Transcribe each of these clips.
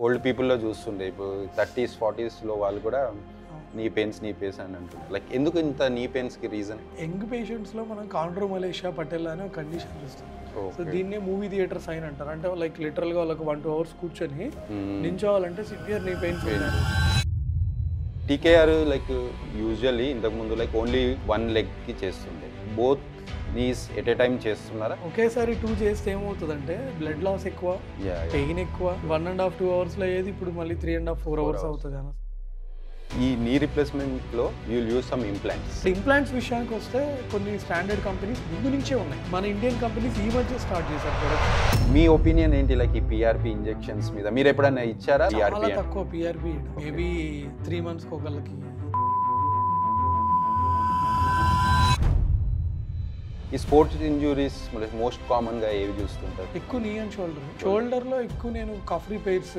Old పీపుల్లో చూస్తుండే ఇప్పుడు 30s 40sలో వాళ్ళు కూడా నీ పెయిన్స్ అని అంటున్నారు. లైక్ ఎందుకు ఇంత నీ పెయిన్స్కి రీజన్? యంగ్ పేషెంట్స్లో మనం కాండ్రోమలేషియా పటేల్ అనే ఒక కండిషన్ చూస్తాం. సో దీన్నే మూవీ థియేటర్ సైన్ అంటారు. అంటే లైక్ లిటరల్గా వాళ్ళకి 1-2 hours కూర్చొని నించోవాలంటే సివియర్ నీ పెయిన్స్ ఉంటాయి. టీకేఆర్ లైక్ యూజువల్లీ ఇంతకుముందు లైక్ ఓన్లీ 1 legకి చేస్తుండే. Both knees at a time చేస్తున్నారా? ఒకేసారి 2 చేస్తే ఏమవుతుందంటే బ్లడ్ లాస్ ఎక్కువ, పెయిన్ ఎక్కువ. 1.5-2 hours అయ్యేది ఇప్పుడు మళ్ళీ 3.5-4 hours అవుతుంది అన్న. ఈ నీ రిప్లేస్మెంట్లో you use some implants. Implants విషయానికి వస్తే కొన్ని స్టాండర్డ్ కంపెనీస్ ముందు నుంచే ఉన్నాయి. మన ఇండియన్ కంపెనీస్ ఈ మధ్య స్టార్ట్ చేశారు ప్రొడక్ట్స్. మీ ఒపీనియన్ ఏంటి లైక్ ఈ పిఆర్పి ఇంజెక్షన్స్ మీద? మీరు ఎప్పుడైనా ఇచ్చారా? చాలా తక్కువ పిఆర్పి, మేబీ 3 months ఒకళ్ళకి. ఈ స్పోర్ట్స్ ఇంజురీస్ మోస్ట్ కామన్గా ఏవి చూస్తుంటారు? ఎక్కువ నీ అండ్ షోల్డర్లో ఎక్కువ నేను కఫ్ రిపేర్స్.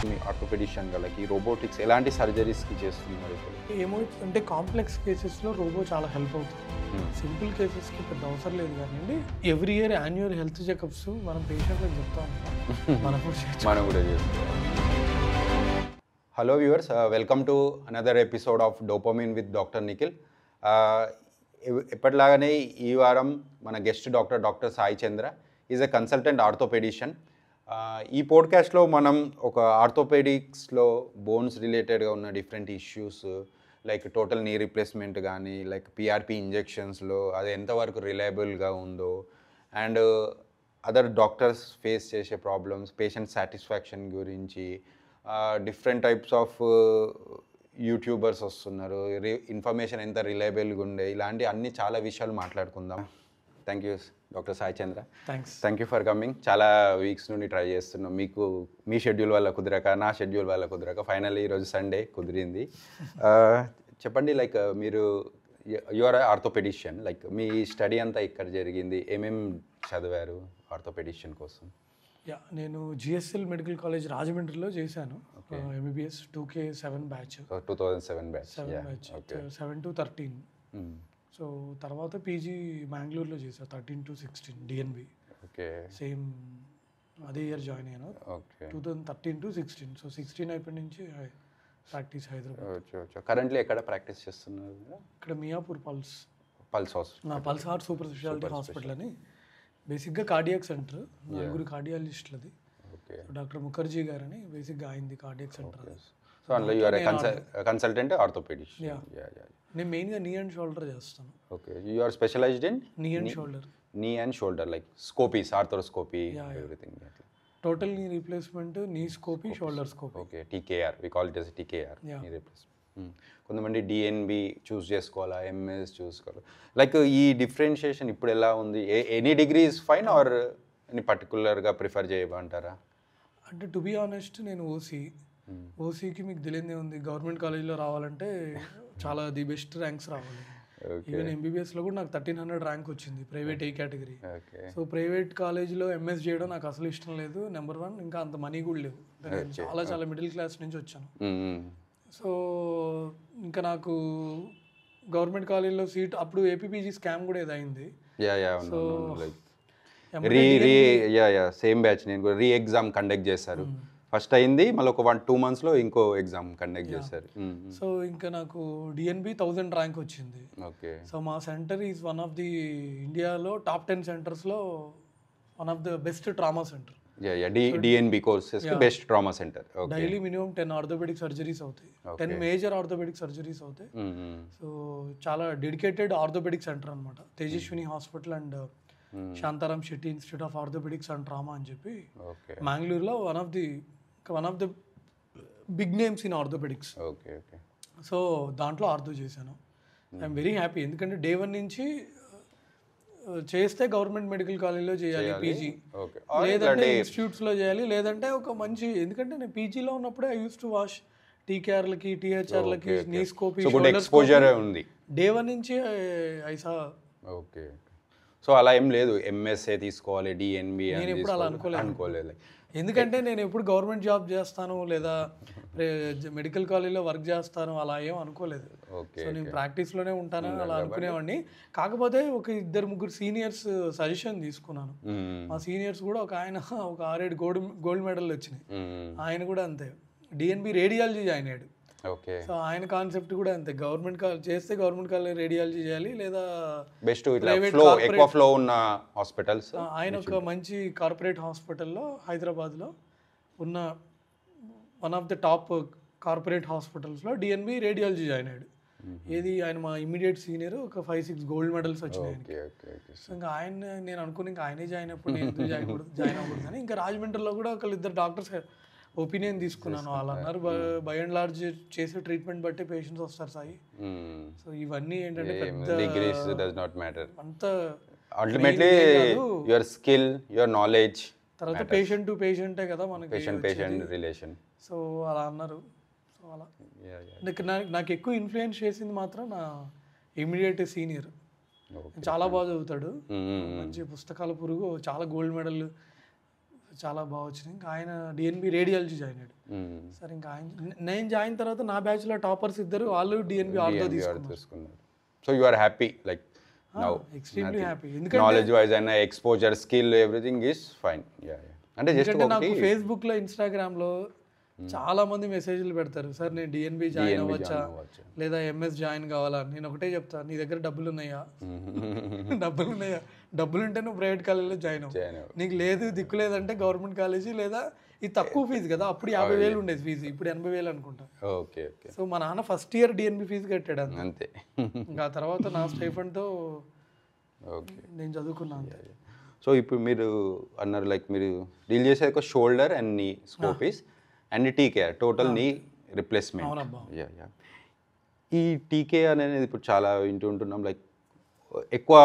మీ ఆర్థోపెడిషియన్గా లైక్ ఈ రోబోటిక్స్ ఎలాంటి సర్జరీస్కి చేస్తున్నారు ఇప్పుడు? ఏమవుతుందంటే కాంప్లెక్స్ కేసెస్లో రోబో చాలా హెల్ప్ అవుతుంది. సింపుల్ కేసెస్కి పెద్ద అవసరం లేదు కానివ్వండి. Every year annual health checkups మనం పేషెంట్లకు చెప్తా ఉంటాం. మనం కూడా చేస్తాం. Hello viewers, welcome to another episode of dopamine with doctor Nikhil. ఎప్పటిలాగానే ఈ వారం మన guest doctor Sai Chandra is a consultant orthopaedician. ఈ పోడ్కాస్ట్లో మనం ఒక ఆర్థోపెడిక్స్లో బోన్స్ రిలేటెడ్గా ఉన్న different issues like total knee replacement కానీ లైక్ పిఆర్పి ఇంజెక్షన్స్లో అది ఎంతవరకు రిలయబుల్గా ఉందో అండ్ అదర్ డాక్టర్స్ ఫేస్ చేసే ప్రాబ్లమ్స్, పేషెంట్ సాటిస్ఫాక్షన్ గురించి, డిఫరెంట్ టైప్స్ ఆఫ్ యూట్యూబర్స్ వస్తున్నారు, ఇన్ఫర్మేషన్ ఎంత రిలయబుల్గా ఉండే, ఇలాంటి అన్ని చాలా విషయాలు మాట్లాడుకుందాం. Thank you doctor Sai Chandra. Thank you for coming. చాలా వీక్స్ నుండి ట్రై చేస్తున్నాం, మీకు మీ షెడ్యూల్ వల్ల కుదరక, నా షెడ్యూల్ వల్ల కుదరక ఫైనల్లీ ఈరోజు సండే కుదిరింది. చెప్పండి, లైక్ మీరు your orthopaedician, like me study అంతా ఇక్కడ జరిగింది, ఏమేమి చదివారు ఆర్థోపెడిషియన్ కోసం? నేను జిఎస్ఎల్ మెడికల్ కాలేజ్ రాజమండ్రిలో చేశాను MBBS 2K7 batch. 2007 batch. 7 to 13. So తర్వాత పీజీ మ్యాంగ్లూర్లో చేశాను 13 to 16 డిఎన్బి. ఓకే, సేమ్ అదే ఇయర్ జాయిన్ అయ్యాను. 2013 to 16. సో 16 అయిపోయి నుంచి ప్రాక్టీస్ హైదరాబాద్. కరెంట్లీ ఎక్కడ ప్రాక్టీస్ చేస్తున్నారు? ఇక్కడ Miyapur pulse hospital, heart super speciality hospital అని. బేసిక్గా కార్డియాక్ సెంటర్, 4 కార్డియాలజిస్టులది. డాక్టర్ ముఖర్జీ గారని బేసిక్గా అయింది కార్డియాక్ సెంటర్. సో అందులో యు ఆర్ కన్సల్టెంట్ ఆర్థోపెడిషియన్. నేను మెయిన్గా నీ అండ్ షోల్డర్ చేస్తాను. Okay, you are specialised in knee and shoulder. Knee and shoulder like scopies, arthroscopy, everything. Total knee replacement, knee scopy, shoulder scopy. Okay, TKR, we call it as TKR, knee replacement. కొంతమంది DNB choose చేసుకోవాలా, MS చూసుకోవాలి, like ఈ differentiation ఇప్పుడు ఎలా ఉంది? Any degree is fine or any పర్టికులర్గా prefer చేయమంటారా? అంటే టు బీ ఆనెస్ట్, నేను ఓసీకి మీకు తెలియదే ఉంది, గవర్నమెంట్ కాలేజ్లో రావాలంటే చాలా ది బెస్ట్ ర్యాంక్స్ రావాలి. ఈవెన్ ఎంబీబీఎస్లో కూడా నాకు 1300 ర్యాంక్ వచ్చింది, ప్రైవేట్ ఏ కేటగిరీ. సో ప్రైవేట్ కాలేజ్లో ఎంఎస్ చేయడం నాకు అసలు ఇష్టం లేదు, నెంబర్ 1. ఇంకా అంత మనీ కూడా లేవు. నేను చాలా మిడిల్ క్లాస్ నుంచి వచ్చాను. సో ఇంకా నాకు గవర్నమెంట్ కాలేజ్లో సీట్ అప్పుడు ఏపీపీజీ స్కామ్ కూడా ఏదైంది. సో సేమ్ బ్యాచ్ నేను కూడా రీ ఎగ్జామ్ కండక్ట్ చేశారు. ఫస్ట్ అయింది, మళ్ళీ ఒక 1-2 monthsలో ఇంకో ఎగ్జామ్ కండక్ట్ చేశారు. సో ఇంకా నాకు డిఎన్బి 1000 ర్యాంక్ వచ్చింది. ఓకే, సో మా centre is one of the ఇండియాలో టాప్ 10 సెంటర్స్లో one of the best trauma centre. DNB courses best trauma centre. Daily minimum 10 orthopaedic surgeries అవుతాయి, 10 మేజర్ ఆర్థోపెడిక్ సర్జరీస్ అవుతాయి. So చాలా డెడికేటెడ్ ఆర్థోపెడిక్ సెంటర్ అనమాట. Tejaswini hospital and Shantaram Shetty institute of orthopaedics and trauma అని చెప్పి మ్యాంగ్లూర్లో one of the big names in orthopaedics. So దాంట్లో ortho చేశాను. I'm very happy, ఎందుకంటే డే 1 నుంచి చేస్తే గవర్నమెంట్ మెడికల్ కాలేజ్లో చేయాలి పీజీ, లేదంటే ఇన్స్టిట్యూట్స్లో చేయాలి, లేదంటే ఒక మంచి, ఎందుకంటే నేను పీజీలో ఉన్నప్పుడే ఐ యూస్ టు వాష్ టీకేఆర్లకి, టీహెచ్ఆర్లకి, నీస్కోపీ, ఎక్స్పోజర్ ఉంది. డే 1 నుంచి ఐసా. ఓకే, సో అలా ఏం లేదు ఎంఎస్ఏ తీసుకోవాలి డిఎన్బి నేను అని ఎప్పుడు అలా అనుకోలేదు. ఎందుకంటే నేను ఎప్పుడు గవర్నమెంట్ జాబ్ చేస్తాను లేదా మెడికల్ కాలేజ్లో వర్క్ చేస్తాను అలా ఏం అనుకోలేదు. సో నేను ప్రాక్టీస్లోనే ఉంటాను అలా అనుకునేవాడిని. కాకపోతే ఒక 2-3 సీనియర్స్ సజెషన్ తీసుకున్నాను. మా సీనియర్స్ కూడా ఒక ఆయన ఒక 6-7 గోల్డ్ మెడల్ వచ్చినాయి. ఆయన కూడా అంతే డిఎన్బి రేడియాలజీ జాయిన్ అయ్యాడు. ఓకే. సో ఆయన కాన్సెప్ట్ కూడా అంతే, గవర్నమెంట్ చేస్తే గవర్నమెంట్ కాలేజ్ రేడియాలజీ చేయాలి లేదా బెస్ట్ ఎక్కువ ఫ్లో ఉన్న హాస్పిటల్స్. ఆయన ఒక మంచి కార్పొరేట్ హాస్పిటల్లో హైదరాబాద్లో ఉన్న one of the top corporate హాస్పిటల్స్లో డిఎన్బి రేడియాలజీ జాయిన్ అయ్యాడు. ఏది ఆయన మా ఇమీడియట్ సీనియర్, ఒక 5-6 గోల్డ్ మెడల్స్ వచ్చినాయి. సో ఇంకా ఆయన నేను అనుకుని ఇంకా ఆయనే జాయిన్ అప్పుడు నేను ఎందుకు జాయిన్ అవ్వకూడదు అని ఇంకా రాజమండ్రిలో కూడా 1-2 డాక్టర్స్ ఒపీనియన్ తీసుకున్నాను. వాళ్ళు అన్నారు బై అండ్ లార్జ్ చేసే ట్రీట్మెంట్ బట్టి పేషెంట్స్ వస్తారు సాయి. సో ఇవన్నీ ఏంటంటే అంత ultimately your skill, your knowledge, తర్వాత పేషెంట్ టు పేషెంటే కదా మనకి పేషెంట్ రిలేషన్. సో అలా అన్నారు. సో అలా నాకు ఎక్కువ ఇన్ఫ్లుయెన్స్ చేసింది మాత్రం నా ఇమీడియట్ సీనియర్. చాలా బాగా చదువుతాడు, మంచి పుస్తకాల పురుగు, చాలా గోల్డ్ మెడల్ చాలా బాగా వచ్చినాయి. ఇంకా ఆయన డిఎన్బి రేడియాలజీ జాయిన్ అయ్యాడు. సరే ఇంకా నేను జాయిన్ తర్వాత నా బ్యాచ్లో టాపర్స్ 2 వాళ్ళు డిఎన్బి ఆర్థో తీసుకున్నారు. So you are happy like now? Extremely happy. ఎందుకంటే knowledge wise and exposure, skill, everything is fine. అంటే జస్ట్ నాకు ఫేస్బుక్లో, ఇన్స్టాగ్రామ్లో చాలా మంది మెసేజ్లు పెడతారు, సార్ నేను డిఎన్బి జాయిన్ అవ్వచ్చా లేదా ఎంఎస్ జాయిన్ కావాలా? నేను ఒకటే చెప్తాను, నీ దగ్గర డబ్బులు ఉన్నాయా? డబ్బులు ఉంటే నువ్వు ప్రైవేట్ కాలేజీలో జాయిన్ అవ్వు. నీకు లేదు, దిక్కు లేదంటే గవర్నమెంట్ కాలేజీ, లేదా ఇది తక్కువ ఫీజు కదా, అప్పుడు 50,000 ఉండేది ఫీజు, ఇప్పుడు 80,000 అనుకుంటా. ఓకే. సో మా నాన్న ఫస్ట్ ఇయర్ డిఎన్బి ఫీజు కట్టాడు అంతే. ఇంకా తర్వాత నా స్టైఫండ్తో నేను చదువుకున్నాను అంతే. సో ఇప్పుడు మీరు అన్నారు లైక్ మీరు డీల్ చేసే ఒక shoulder and knee scopies and TKR, total knee replacement. ఈ టీకే అనేది ఇప్పుడు చాలా ఉంటున్నాం, లైక్ ఎక్కువ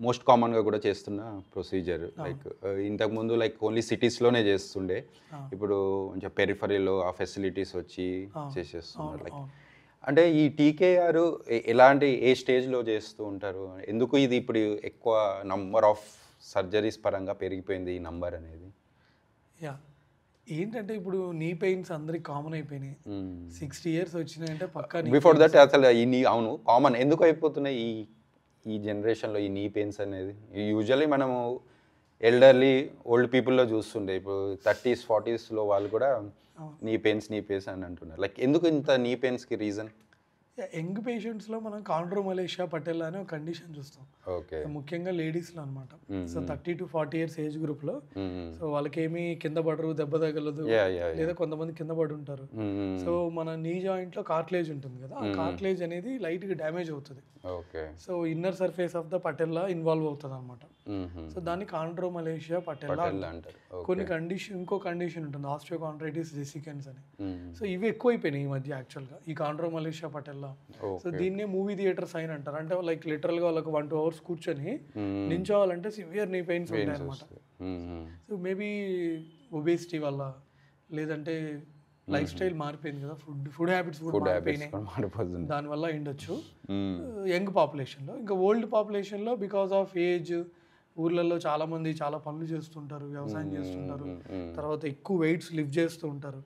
మోస్ట్ కామన్గా కూడా చేస్తున్న ప్రొసీజర్. లైక్ ఇంతకుముందు లైక్ ఓన్లీ సిటీస్లోనే చేస్తుండే, ఇప్పుడు కొంచెం పెరిఫరీలో ఆ ఫెసిలిటీస్ వచ్చి చేసేస్తున్నారు. లైక్ అంటే ఈ టీకేఆర్ ఎలాంటి ఏ స్టేజ్లో చేస్తూ ఉంటారు? ఎందుకు ఇది ఇప్పుడు ఎక్కువ నంబర్ ఆఫ్ సర్జరీస్ పరంగా పెరిగిపోయింది ఈ నంబర్ అనేది? ఏంటంటే ఇప్పుడు నీ పెయిన్స్ అందరికి కామన్ అయిపోయినాయి. 60 years వచ్చినాయంటే పక్కా. బిఫోర్ దట్ అసలు ఈ నీ అవును కామన్ ఎందుకు అయిపోతున్నాయి ఈ జనరేషన్లో ఈ నీ పెయిన్స్ అనేది? యూజువల్లీ మనము ఎల్డర్లీ ఓల్డ్ పీపుల్లో చూస్తుండే, ఇప్పుడు 30s 40sలో వాళ్ళు కూడా నీ పెయిన్స్ అని అంటున్నారు. లైక్ ఎందుకు ఇంత నీ పెయిన్స్కి రీజన్? యంగ్ పేషెంట్స్లో మనం కాండ్రోమలేషియా పటెల్లా అనే ఒక కండిషన్ చూస్తాం. ఓకే. ముఖ్యంగా లేడీస్లో అనమాట. సో 30 to 40 years ఏజ్ గ్రూప్లో. సో వాళ్ళకేమి కింద పడరు, దెబ్బ తగలదు, లేదా కొంతమంది కింద పడి ఉంటారు. సో మన నీ జాయింట్లో కార్ట్లేజ్ ఉంటుంది కదా, ఆ కార్ట్లేజ్ అనేది లైట్గా డ్యామేజ్ అవుతుంది. So inner surface of the patella involve అవుతుంది అనమాట. సో దాన్ని కాండ్రోమలేషియా పటెల్లా అంటారు. ఇంకో కండిషన్ ఉంటుంది, ఆస్టియోకాండ్రైటిస్ డిసికెన్స్ అని. సో ఇవి ఎక్కువైపోయినాయి ఈ మధ్య యాక్చువల్గా, ఈ కాండ్రోమలేషియా పటెల్లా. సో దీన్నే మూవీ థియేటర్ సైన్ అంటారు. అంటే లైక్ లిటరల్గా వాళ్ళకి 1-2 hours కూర్చొని నించోవాలంటే సివియర్ నీ పెయిన్స్ ఉంటాయి అనమాట. సో మేబీ ఒబేసిటీ వల్ల, లేదంటే లైఫ్ స్టైల్ మారిపోయింది కదా, ఫుడ్ హ్యాబిట్స్ కూడా మారిపోయినాయి, దానివల్ల ఉండొచ్చు యంగ్ పాపులేషన్లో. ఇంకా ఓల్డ్ పాపులేషన్లో బికాస్ ఆఫ్ ఏజ్, ఊర్లలో చాలా మంది చాలా పనులు చేస్తుంటారు, వ్యవసాయం చేస్తుంటారు, తర్వాత ఎక్కువ వెయిట్స్ లిఫ్ట్ చేస్తూ ఉంటారు.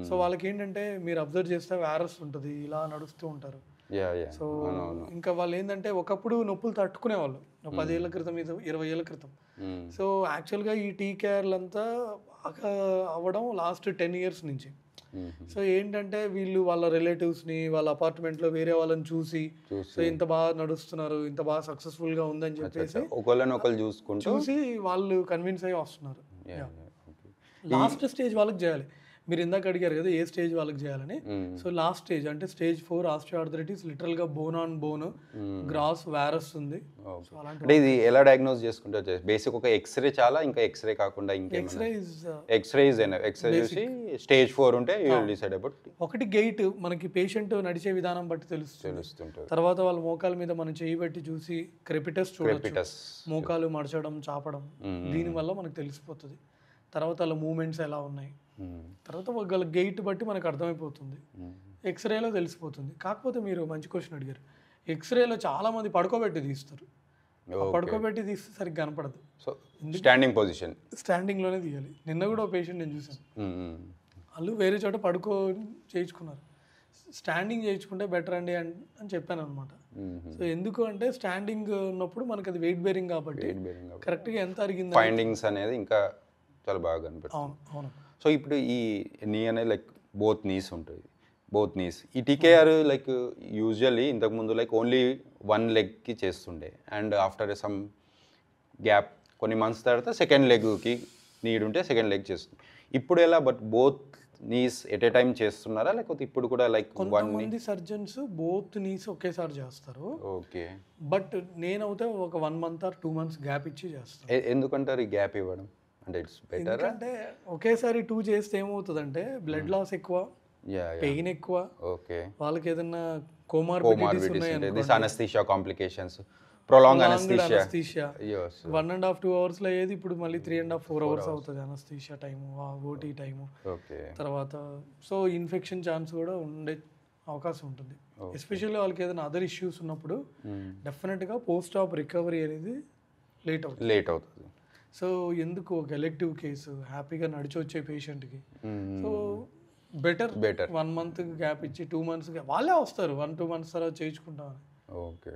సో వాళ్ళకి ఏంటంటే మీరు అబ్జర్వ్ చేస్తే వ్యారస్ ఉంటుంది, ఇలా నడుస్తూ ఉంటారు. సో ఇంకా వాళ్ళు ఏంటంటే ఒకప్పుడు నొప్పులు తట్టుకునేవాళ్ళు 10 ఏళ్ల క్రితం, 20 ఏళ్ల క్రితం. సో యాక్చువల్గా ఈ టీకేఆర్లు అంతా అవ్వడం లాస్ట్ 10 years నుంచి. సో ఏంటంటే వీళ్ళు వాళ్ళ రిలేటివ్స్ని వాళ్ళ అపార్ట్మెంట్లో వేరే వాళ్ళని చూసి, సో ఇంత బాగా నడుస్తున్నారు, ఇంత బాగా సక్సెస్ఫుల్గా ఉందని చెప్పేసి చూసి వాళ్ళు కన్విన్స్ అయ్యి వస్తున్నారు. లాస్ట్ స్టేజ్ వాళ్ళకి చేయాలి. మీరు ఇందాక అడిగారు కదా ఏ స్టేజ్ వాళ్ళకి చేయాలని. సో లాస్ట్ స్టేజ్ అంటే స్టేజ్ 4 ఆస్టియోఆర్థరైటిస్, లిటరల్గా బోన్ ఆన్ బోన్, గ్రాస్ వ్యారస్ ఉంది. అంటే ఇది ఎలా డయాగ్నోస్ చేసుకుంటారు? బేసిక్ ఒక ఎక్స్రే చాలా, ఇంకా ఎక్స్రే కాకుండా ఎక్స్రే చూసి స్టేజ్ 4 ఉంటే యు విల్ డిసైడ్ అబౌట్. ఒకటి గెయిట్, మనకి పేషెంట్ నడిచే విధానం బట్టి తెలుస్తుంటుంది. తర్వాత వాళ్ళ మోకాల మీద మనం చేయి బట్టి చూసి క్రెపిటస్ చూడొచ్చు, మోకాలు మడచడం, చాపడం, దీనివల్ల మనకు తెలిసిపోతుంది. తర్వాత వాళ్ళ మూమెంట్స్ ఎలా ఉన్నాయి, తర్వాత వాళ్ళ గెయిట్ బట్టి మనకు అర్థమైపోతుంది. ఎక్స్రేలో తెలిసిపోతుంది. కాకపోతే మీరు మంచి క్వశ్చన్ అడిగారు. ఎక్స్రేలో చాలామంది పడుకోబెట్టి తీస్తారు. పడుకోబెట్టి తీస్తే సరిగ్గా కనపడదు. సో స్టాండింగ్ పొజిషన్, స్టాండింగ్లోనే తీయాలి. నిన్న కూడా ఒక పేషెంట్ నేను చూసాను, వాళ్ళు వేరే చోట చేయించుకున్నారు. స్టాండింగ్ చేయించుకుంటే బెటర్ అండి అని చెప్పాను అనమాట. సో ఎందుకు అంటే స్టాండింగ్ ఉన్నప్పుడు మనకి అది వెయిట్ బేరింగ్ కాబట్టి కరెక్ట్గా ఎంత అరిగింది ఫైండింగ్స్ అనేది ఇంకా చాలా బాగా కనిపిస్తుంది. అవును అవును. సో ఇప్పుడు ఈ నీ అనేది లైక్ బోత్ నీస్ ఉంటుంది, బోత్ నీస్. ఈ టీకేఆర్ లైక్ యూజువల్లీ ఇంతకుముందు లైక్ ఓన్లీ వన్ లెగ్కి చేస్తుండే, అండ్ ఆఫ్టర్ సమ్ గ్యాప్ కొన్ని మంత్స్ తర్వాత సెకండ్ లెగ్కి నీడ్ ఉంటే సెకండ్ లెగ్ చేస్తుంది. ఇప్పుడు ఎలా but both knees at a time చేస్తున్నారా, లేకపోతే ఇప్పుడు కూడా లైక్ కొంతమంది సర్జన్స్ బోత్ నీస్ ఒకేసారి చేస్తారు. ఓకే. బట్ నేనైతే ఒక 1 month or 2 months గ్యాప్ ఇచ్చి చేస్తాను. ఎందుకంటారు ఈ గ్యాప్ ఇవ్వడం? అంటే ఇట్స్ బెటర్ అంటే ఒకేసారి 2 చేస్తే ఏమవుతుందంటే బ్లడ్ లాస్ ఎక్కువ, పెయిన్ ఎక్కువ. ఓకే. వాళ్ళకి ఏదైనా కోమార్బిడిటీస్ ఉన్నాయి, anaesthesia complications, prolonged anesthesia. Yes. 1.5 2 hours లో అయ్యేది ఇప్పుడు మళ్ళీ 3.5 4 hours అవుతుంది anaesthesia time, OT time. Okay. తర్వాత సో ఇన్ఫెక్షన్ ఛాన్స్ కూడా ఉండే అవకాశం ఉంటుంది. ఎస్పెషల్లీ వాళ్ళకి ఏదైనా అదర్ ఇష్యూస్ ఉన్నప్పుడు డెఫినెట్గా పోస్ట్ ఆప్ రికవరీ అనేది లేట్ అవుతుంది. సో ఎందుకు ఒక ఎలెక్టివ్ కేసు హ్యాపీగా నడిచి వచ్చే పేషెంట్కి సో బెటర్ 1 month గ్యాప్ ఇచ్చి 2 months వాళ్ళే వస్తారు 1-2 months తర్వాత చేయించుకుంటామని. ఓకే.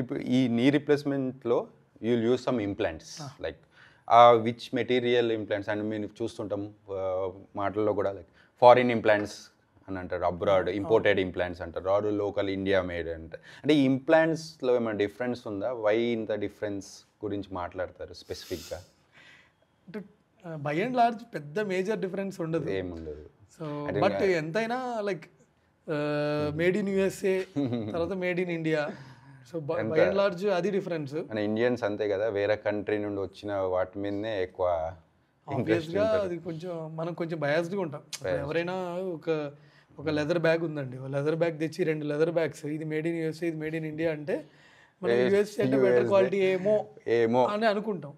ఇప్పుడు ఈ నీ రిప్లేస్మెంట్లో you will use some implants, like which material implants and మేము చూస్తుంటాం మాటల్లో కూడా, లైక్ ఫారిన్ ఇంప్లాంట్స్ అని అంటారు, అబ్రాడ్ ఇంపోర్టెడ్ ఇంప్లాంట్స్ అంటారు, ఆరు లోకల్ ఇండియా మేడ్ అంటారు. అంటే ఈ ఇంప్లాంట్స్లో ఏమైనా డిఫరెన్స్ ఉందా? వై ఇంత డిఫరెన్స్ గురించి మాట్లాడతారు స్పెసిఫిక్గా? అంటే బై అండ్ లార్జ్ పెద్ద మేజర్ డిఫరెన్స్ ఉండదు, ఏముండదు. సో బట్ ఎంతైనా లైక్ మేడ్ ఇన్ యూఎస్ఏ తర్వాత made in India, so by and large అది డిఫరెన్స్. మన ఇండియన్స్ అంతే కదా, వేరే కంట్రీ నుండి వచ్చిన వాటి మీదనే ఎక్కువ ఆబ్వియస్గా అది కొంచెం మనం కొంచెం బయాస్డ్గా ఉంటాం. ఎవరైనా ఒక లెదర్ బ్యాగ్ ఉందండి, లెదర్ బ్యాగ్ తెచ్చి 2 లెదర్ బ్యాగ్స్, ఇది మేడ్ ఇన్ యూఎస్ఏ ఇది మేడ్ ఇన్ ఇండియా అంటే మనం యూఎస్ఏ అంటే బెటర్ క్వాలిటీ ఏమో అని అనుకుంటాం.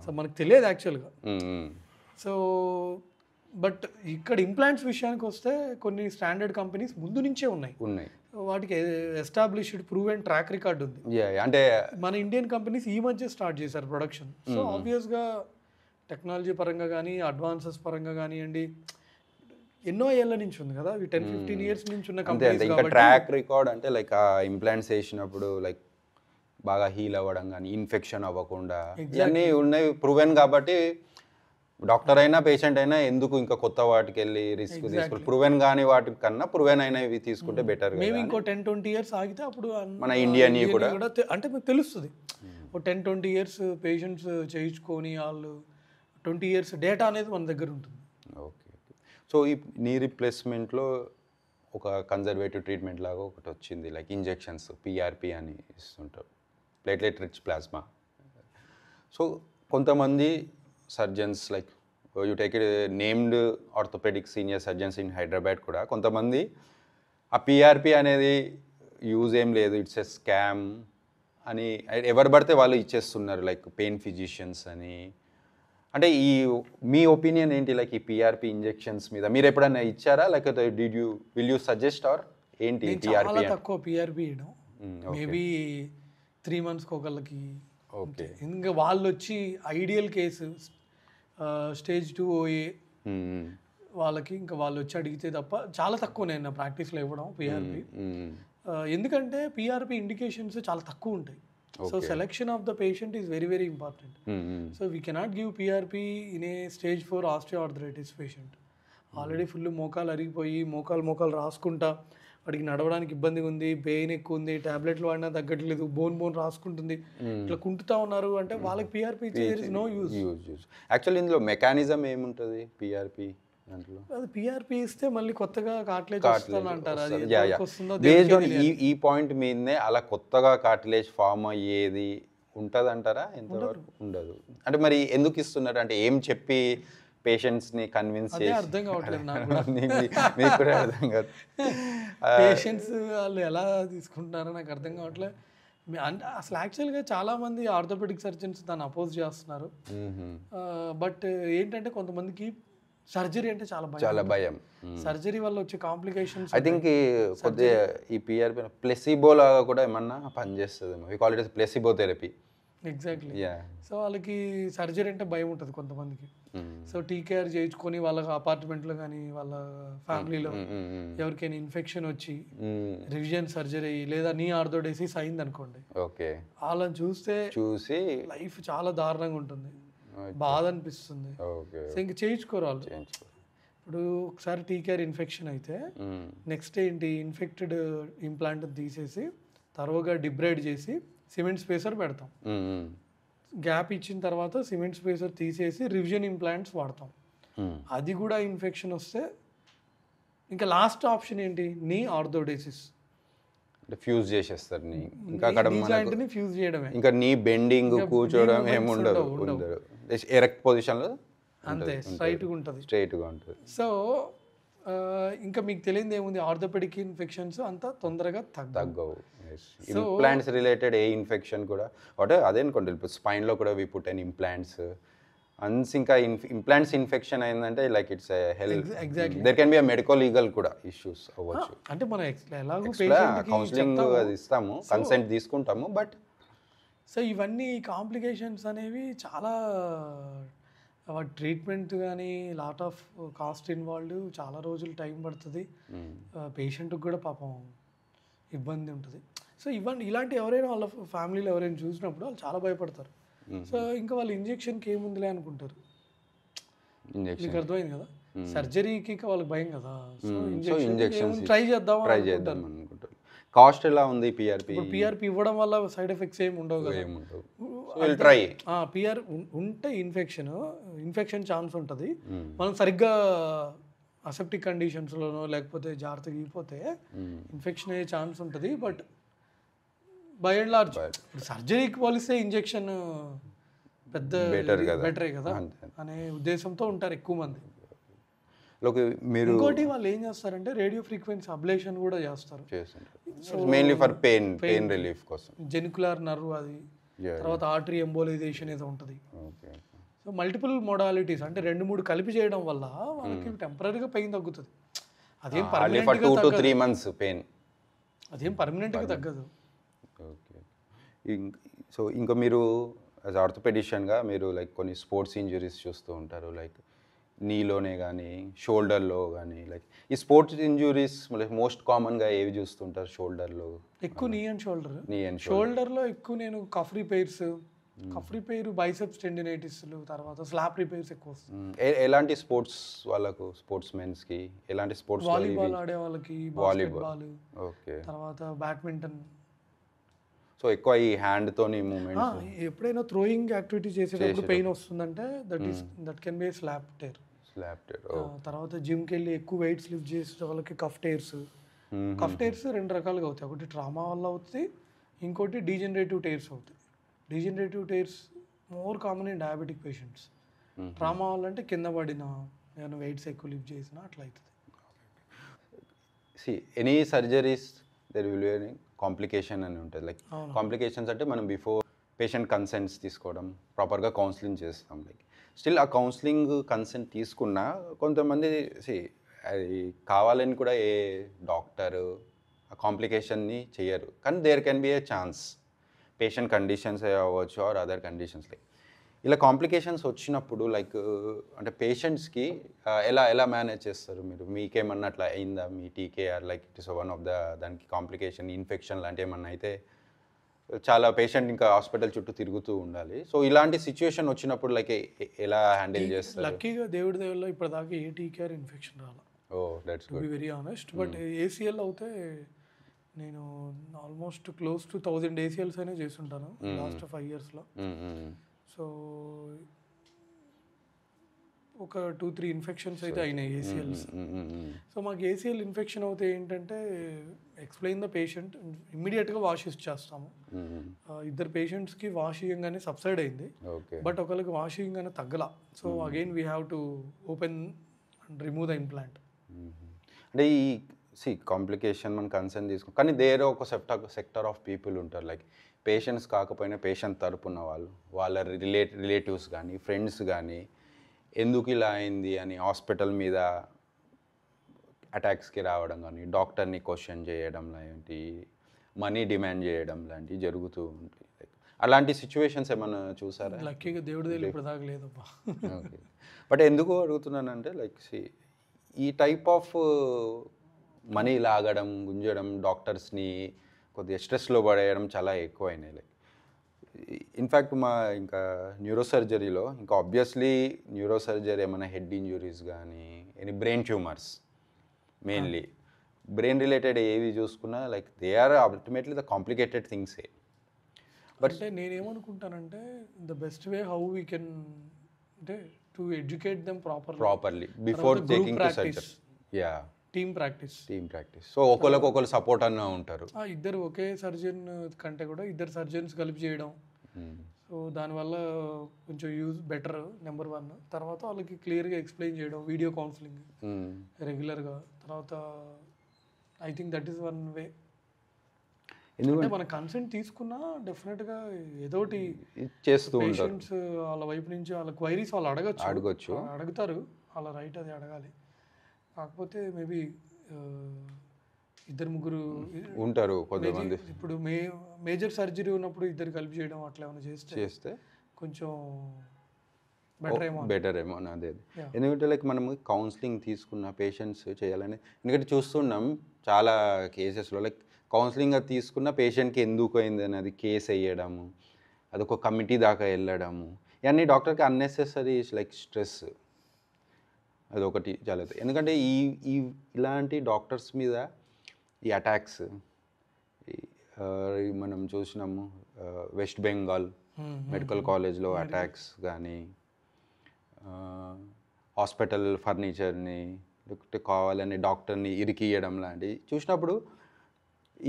సో మనకు తెలియదు యాక్చువల్గా. సో బట్ ఇక్కడ ఇంప్లాంట్స్ విషయానికి వస్తే కొన్ని స్టాండర్డ్ కంపెనీస్ ముందు నుంచే ఉన్నాయి, వాటికి ఎస్టాబ్లిష్డ్ ప్రూవెన్ ట్రాక్ రికార్డ్ ఉంది. అంటే మన ఇండియన్ కంపెనీస్ ఈ మధ్య స్టార్ట్ చేశారు ప్రొడక్షన్. సో ఆబ్వియస్గా టెక్నాలజీ పరంగా కానీ అడ్వాన్సెస్ పరంగా కానివ్వండి ఎన్నో ఏళ్ళ నుంచి ఉంది కదా, 10-15 years నుంచి ఉన్న కంపెనీస్. ఇంకా ట్రాక్ రికార్డ్ అంటే లైక్ ఆ ఇంప్లాంట్స్ వేసినప్పుడు లైక్ బాగా హీల్ అవ్వడం కానీ ఇన్ఫెక్షన్ అవ్వకుండా ఇవన్నీ ఉన్నాయి ప్రూవెన్ కాబట్టి డాక్టర్ అయినా పేషెంట్ అయినా ఎందుకు ఇంకా కొత్త వాటికి వెళ్ళి రిస్క్ తీసుకుంటే ప్రూవెన్ కానీ వాటి కన్నా ప్రూవెన్ అయినా ఇవి తీసుకుంటే బెటర్. మేము ఇంకో 10-20 years ఆగితే అప్పుడు మన ఇండియన్ కూడా అంటే మీకు తెలుస్తుంది. ఒక 10-20 years పేషెంట్స్ చేయించుకొని వాళ్ళు 20 years డేటా అనేది మన దగ్గర ఉంటుంది. ఓకే. సో ఈ నీ రీప్లేస్మెంట్లో ఒక కన్జర్వేటివ్ ట్రీట్మెంట్ లాగా ఒకటి వచ్చింది, లైక్ ఇంజెక్షన్స్ పిఆర్పి అని ఇస్తుంటారు, ప్లేట్లెట్ రిచ్ ప్లాస్మా. సో కొంతమంది surgeons like you take named orthopaedic senior surgeons in Hyderabad కూడా కొంతమంది ఆ పిఆర్పి అనేది యూజ్ ఏం లేదు, ఇట్స్ ఎ స్కామ్ అని ఎవరు పడితే వాళ్ళు ఇచ్చేస్తున్నారు, లైక్ పెయిన్ ఫిజిషియన్స్ అని. అంటే ఈ మీ ఒపీనియన్ ఏంటి లైక్ ఈ పిఆర్పి ఇంజెక్షన్స్ మీద? మీరు ఎప్పుడైనా ఇచ్చారా, లేకపోతే విల్ యూ సజెస్ట్ ఆర్ ఏంటి? చాలా తక్కువ పిఆర్పి ఇవ్వడం, మేబీ 3 monthsకి ఒకళ్ళకి. ఓకే. ఇంకా వాళ్ళు వచ్చి ఐడియల్ కేసు స్టేజ్ 2 OA వాళ్ళకి ఇంకా వాళ్ళు వచ్చి అడిగితే తప్ప చాలా తక్కువ నేను నా ప్రాక్టీస్లో ఇవ్వడం పిఆర్పి. ఎందుకంటే పిఆర్పి ఇండికేషన్స్ చాలా తక్కువ ఉంటాయి. So selection of the patient is very very important. So we cannot give PRP in a stage 4 osteoarthritis patient. Already full మోకాలు అరిగిపోయి మోకాలు రాసుకుంటా, వాడికి నడవడానికి ఇబ్బందిగా ఉంది, పెయిన్ ఎక్కువ ఉంది, టాబ్లెట్లు వాడినా తగ్గట్లేదు, బోన్ రాసుకుంటుంది, ఇట్లా కుంటుతా ఉన్నారు అంటే వాళ్ళకి పిఆర్పి నో యూజ్. యాక్చువల్లీ ఇందులో మెకానిజం ఏముంటుంది పిఆర్పి దాంట్లో? అది పిఆర్పి ఇస్తే మళ్ళీ కొత్తగా కార్టిలేజ్ వస్తుందంటారు, అది వస్తుందో బేస్డ్ ఆన్ ఈ పాయింట్ మీదనే అలా కొత్తగా కార్టిలేజ్ ఫామ్ అయ్యేది ఉంటుంది అంటారా? ఎంతవరకు ఉండదు అంటే మరి ఎందుకు ఇస్తున్నారు? అంటే ఏం చెప్పి పేషెంట్స్ని కన్విన్స్ చేసి? అర్థం కావట్లేదు మీకు కూడా అర్థం కాదు. పేషెంట్స్ వాళ్ళు ఎలా తీసుకుంటున్నారో నాకు అర్థం కావట్లేదు. అంటే అసలు యాక్చువల్గా చాలామంది ఆర్థోపెడిక్ సర్జన్స్ దాన్ని అపోజ్ చేస్తున్నారు. బట్ ఏంటంటే కొంతమందికి సర్జరీ అంటే చాలా భయం. సర్జరీ వల్ల వచ్చే కాంప్లికేషన్స్ ఐ థింక్ కొద్దిగా ఈ పిఆర్పి ప్లెసిబో లాగా కూడా ఏమన్నా పనిచేస్తుంది. We call it placebo therapy. Exactly. Yeah. So వాళ్ళకి సర్జరీ అంటే భయం ఉంటుంది కొంతమందికి. సో టీకేఆర్ చేయించుకొని వాళ్ళ అపార్ట్మెంట్లో కానీ వాళ్ళ ఫ్యామిలీలో ఎవరికైనా ఇన్ఫెక్షన్ వచ్చి రివిజన్ సర్జరీ లేదా నీ ఆర్థోడెసిస్ అయింది అనుకోండి, ఓకే, వాళ్ళని చూసి లైఫ్ చాలా దారుణంగా ఉంటుంది, బాధ అనిపిస్తుంది. ఓకే, సో ఇంక చేయించుకోరు వాళ్ళు. ఇప్పుడు ఒకసారి టీకేఆర్ ఇన్ఫెక్షన్ అయితే నెక్స్ట్ ఏంటి, ఇన్ఫెక్టెడ్ ఇంప్లాంట్ తీసేసి తరువుగా డిబ్రైడ్ చేసి సిమెంట్ స్పేసర్ పెడతాం. గ్యాప్ ఇచ్చిన తర్వాత సిమెంట్ స్పేసర్ తీసేసి రివిజన్ ఇంప్లాంట్స్ వాడతాం. అది కూడా ఇన్ఫెక్షన్ వస్తే ఇంకా లాస్ట్ ఆప్షన్ ఏంటి, నీ ఆర్థోడెసిస్, ఫ్యూజ్ చేసేస్తారు నీ, ఇంకా అక్కడ జాయింట్ని ఫ్యూజ్ చేయడమే. ఇంకా నీ బెండింగ్ కూర్చోవడం ఏముండదు, ఎరెక్ట్ పొజిషన్లో అంతే స్ట్రైట్గా ఉంటుంది, స్ట్రైట్గా ఉంటుంది. సో ఇంకా మీకు తెలియదు ఏముంది, ఆర్థోపెడిక్ ఇన్ఫెక్షన్స్ అంత తొందరగా తగ్గవు. ఇంప్లాంట్స్ రిలేటెడ్ ఏ ఇన్ఫెక్షన్ కూడా అంటే అదే అనుకోండి, ఇప్పుడు స్పైన్లో కూడా వి పుట్ అండ్ ఇంప్లాంట్స్ అన్స్, ఇంకా ఇంప్లాంట్స్ ఇన్ఫెక్షన్ అయిందంటే like it's health, there can be medical legal కూడా ఇష్యూస్ అవ్వచ్చు. అంటే మనం ఎలాగో కౌన్సిలింగ్ అది ఇస్తాము, కన్సెంట్ తీసుకుంటాము, బట్ సో ఇవన్నీ కాంప్లికేషన్స్ అనేవి చాలా, ట్రీట్మెంట్ కానీ లాట్ ఆఫ్ కాస్ట్ ఇన్వాల్వ్డ్, చాలా రోజులు టైం పడుతుంది, పేషెంట్కి కూడా పాపం ఇబ్బంది ఉంటుంది. సో ఇలాంటి ఎవరైనా వాళ్ళ ఫ్యామిలీలో ఎవరైనా చూసినప్పుడు వాళ్ళు చాలా భయపడతారు. సో ఇంకా వాళ్ళు ఇంజెక్షన్కి ఏముందిలే అనుకుంటారు. మీకు అర్థమైంది కదా, సర్జరీకి వాళ్ళకి భయం కదా, సో ఇంజెక్షన్ ట్రై చేద్దాం అనుకుంటారు. కాస్ట్ ఎలా ఉంది పిఆర్పి? పిఆర్పి ఇవ్వడం వల్ల సైడ్ ఎఫెక్ట్స్ ఏమి ఉండవు కదా. పిఆర్ ఉంటే ఇన్ఫెక్షన్ ఛాన్స్ ఉంటుంది. మనం సరిగ్గా అసెప్టిక్ కండిషన్స్లోనో లేకపోతే జాగ్రత్తగా ఇగిపోతే ఇన్ఫెక్షన్ అయ్యే ఛాన్స్ ఉంటుంది. బట్ బై అండ్ లార్జ్ ఇప్పుడు సర్జరీకి పోలిస్తే ఇంజెక్షన్ పెద్ద బెటరే కదా అనే ఉద్దేశంతో ఉంటారు ఎక్కువ మంది. ఇంకోటి వాళ్ళు ఏం చేస్తారంటే రేడియో ఫ్రీక్వెన్సీ అబ్లేషన్ కూడా చేస్తారు, మెయిన్లీ ఫర్ పెయిన్ రిలీఫ్ కోసం. జెనికులర్ నర్వ్ అది, తర్వాత ఆర్టరీ ఎంబోలైజేషన్ ఏదో ఉంటుంది. సో మల్టిపుల్ మోడాలిటీస్ అంటే 2-3 కలిపి చేయడం వల్ల వాళ్ళకి టెంపరీగా పెయిన్ తగ్గుతుంది. అదేం పర్మనెంట్గా తగ్గదు. సో ఇంకా మీరు యాజ్ ఆర్థోపెడిషియన్గా మీరు లైక్ కొన్ని స్పోర్ట్స్ ఇంజురీస్ చూస్తూ ఉంటారు, లైక్ నీలోనే కానీ షోల్డర్లో కానీ. లైక్ ఈ స్పోర్ట్స్ ఇంజురీస్ లైక్ మోస్ట్ కామన్గా ఏవి చూస్తుంటారు? షోల్డర్లో ఎక్కువ, నీ అండ్ షోల్డర్లో ఎక్కువ నేను కఫ్ రిపేర్స్, బైసెప్స్ టెండినైటిస్లు, తర్వాత స్లాప్ రిపేర్స్ ఎక్కువ వస్తాయి. ఎలాంటి స్పోర్ట్స్ వాళ్ళకు, స్పోర్ట్స్ మెన్స్కి ఎలాంటి స్పోర్ట్స్? వాలీబాల్ ఆడే వాళ్ళకి బాస్కెట్బాల్, ఓకే, తర్వాత బ్యాడ్మింటన్. సో ఎక్కువ ఈ హ్యాండ్తోని మూమెంట్స్. ఎప్పుడైనా థ్రోయింగ్ యాక్టివిటీ చేసేటప్పుడు పెయిన్ వస్తుందంటే that can be SLAP tear. తర్వాత జిమ్కి వెళ్ళి ఎక్కువ వెయిట్స్ లిఫ్ట్ చేసే వాళ్ళకి కఫ్ టేర్స్. కఫ్ టేర్స్ 2 రకాలుగా అవుతాయి, ఒకటి ట్రామా వల్ల అవుతుంది, ఇంకోటి డీజనరేటివ్ టేర్స్ అవుతాయి. Degenerative tears more common in diabetic patients. Trauma వల్ల అంటే కింద పడిన, ఏమైనా వెయిట్స్ ఎక్కువ లిఫ్ట్ చేసినా అట్లా అవుతుంది. Any surgeries there will B complication అని ఉంటుంది. లైక్ కాంప్లికేషన్స్ అంటే మనం బిఫోర్ పేషెంట్ కన్సెంట్స్ తీసుకోవడం, ప్రాపర్గా కౌన్సిలింగ్ చేస్తాం. లైక్ స్టిల్ ఆ కౌన్సిలింగ్ కన్సెంట్ తీసుకున్నా కొంతమంది అది కావాలని కూడా ఏ డాక్టర్ ఆ కాంప్లికేషన్ని చేయరు, కానీ there can be a chance, patient conditions అవ్వచ్చు ఆర్ అదర్ కండిషన్స్. లైక్ ఇలా కాంప్లికేషన్స్ వచ్చినప్పుడు లైక్ అంటే పేషెంట్స్కి ఎలా మేనేజ్ చేస్తారు మీరు? మీకేమన్నా అట్లా అయిందా మీ TKR? Like it is one of దానికి కాంప్లికేషన్, ఇన్ఫెక్షన్ లాంటి ఏమన్నా అయితే చాలా పేషెంట్ ఇంకా హాస్పిటల్ చుట్టూ తిరుగుతూ ఉండాలి. సో ఇలాంటి సిచ్యువేషన్ వచ్చినప్పుడు లైక్ ఎలా హ్యాండిల్ చేస్తారు? లక్కీగా దేవుడి దేవుల్లో ఇప్పటిదాకా ఏ టీకేఆర్ ఇన్ఫెక్షన్ రాలా. That's good, very honest. But ACL అయితే నేను ఆల్మోస్ట్ క్లోజ్ టు 1000 ఏసీఎల్స్ అయినా చేస్తుంటాను లాస్ట్ 5 yearsలో. సో ఒక 2-3 ఇన్ఫెక్షన్స్ అయితే అయినాయి ఏసీఎల్స్. సో మాకు ఏసీఎల్ ఇన్ఫెక్షన్ అవుతే ఏంటంటే ఎక్స్ప్లెయిన్ ద పేషెంట్, ఇమ్మీడియట్గా వాష్ ఇచ్చేస్తాము. 2 పేషెంట్స్కి వాష్ ఇయ్యంగానే సబ్సైడ్ అయింది, బట్ ఒకరికి వాష్ ఇయ్యంగానే తగ్గల. So again we have to open and remove the implant. అంటే ఈ కాంప్లికేషన్ మనం కన్సర్న్ తీసుకున్నాం, కానీ దేర్ ఒక సెక్టర్ ఆఫ్ పీపుల్ ఉంటారు, లైక్ పేషెంట్స్ కాకపోయినా పేషెంట్ తరపున వాళ్ళ రిలేటివ్స్ కానీ ఫ్రెండ్స్ కానీ ఎందుకు ఇలా అయింది అని హాస్పిటల్ మీద అటాక్స్కి రావడం కానీ, డాక్టర్ని క్వశ్చన్ చేయడం లాంటి, మనీ డిమాండ్ చేయడం లాంటివి జరుగుతూ ఉంటాయి. అలాంటి సిచ్యువేషన్స్ ఏమైనా చూసారా? లక్కీగా దేవుడి దగ్గర ఇప్పుడు దాకా లేదబ్బా. ఓకే. బట్ ఎందుకు అడుగుతున్నానంటే లైక్ ఈ టైప్ ఆఫ్ మనీ లాగడం, గుంజడం, డాక్టర్స్ని కొద్దిగా స్ట్రెస్లో పడేయడం చాలా ఎక్కువైనాయి. లైక్ ఇన్ఫ్యాక్ట్ మా ఇంకా న్యూరోసర్జరీలో ఇంకా ఆబ్వియస్లీ న్యూరోసర్జరీ ఏమైనా హెడ్ ఇంజురీస్ కానీ any brain tumours mainly brain related ఏవి చూసుకున్నా like they are ultimately the complicated థింగ్సే. బట్ నేనేమనుకుంటానంటే the best way how we can అంటే to educate them properly before taking to surgery. Yeah, team practice. So ఒకరు support అన్న ఉంటారు. ఇద్దరు ఒకే surgeon కంటే కూడా ఇద్దరు సర్జన్స్ కలిపి చేయడం, సో దానివల్ల కొంచెం యూజ్ బెటర్ నెంబర్ 1. తర్వాత వాళ్ళకి క్లియర్గా ఎక్స్ప్లెయిన్ చేయడం, వీడియో కౌన్సిలింగ్ రెగ్యులర్గా. తర్వాత I think that is one way. ఎందుకంటే మన కన్సెంట్ తీసుకున్నా డెఫినెట్గా ఏదోటి చేస్తూ ఉంటారు. పేషెంట్స్ వాళ్ళ వైపు నుంచి వాళ్ళ క్వైరీస్ వాళ్ళు అడుగుతారు, వాళ్ళ రైట్ అది అడగాలి. కాకపోతే మేబీ 2-3 ఉంటారు కొంతమంది. ఇప్పుడు మేజర్ సర్జరీ ఉన్నప్పుడు ఇద్దరు కలిపి చేయడం అట్లా ఏమైనా చేస్తే కొంచెం బెటర్ ఏమో అదే. ఎందుకంటే లైక్ మనం కౌన్సిలింగ్ తీసుకున్న పేషెంట్స్ చేయాలని, ఎందుకంటే చూస్తున్నాం చాలా కేసెస్లో లైక్ కౌన్సిలింగ్ అది తీసుకున్న పేషెంట్కి ఎందుకు అయింది అనేది కేసు వేయడము, అదొక కమిటీ దాకా వెళ్ళడము, ఇవన్నీ డాక్టర్కి అన్నెసెసరీ లైక్ స్ట్రెస్. అదొకటి చాలా. ఎందుకంటే ఇలాంటి డాక్టర్స్ మీద ఈ అటాక్స్ మనం చూసినాము. వెస్ట్ బెంగాల్ మెడికల్ కాలేజ్లో అటాక్స్ కానీ, హాస్పిటల్ ఫర్నిచర్ని లేకపోతే కావాలని డాక్టర్ని ఇరికియడం లాంటివి చూసినప్పుడు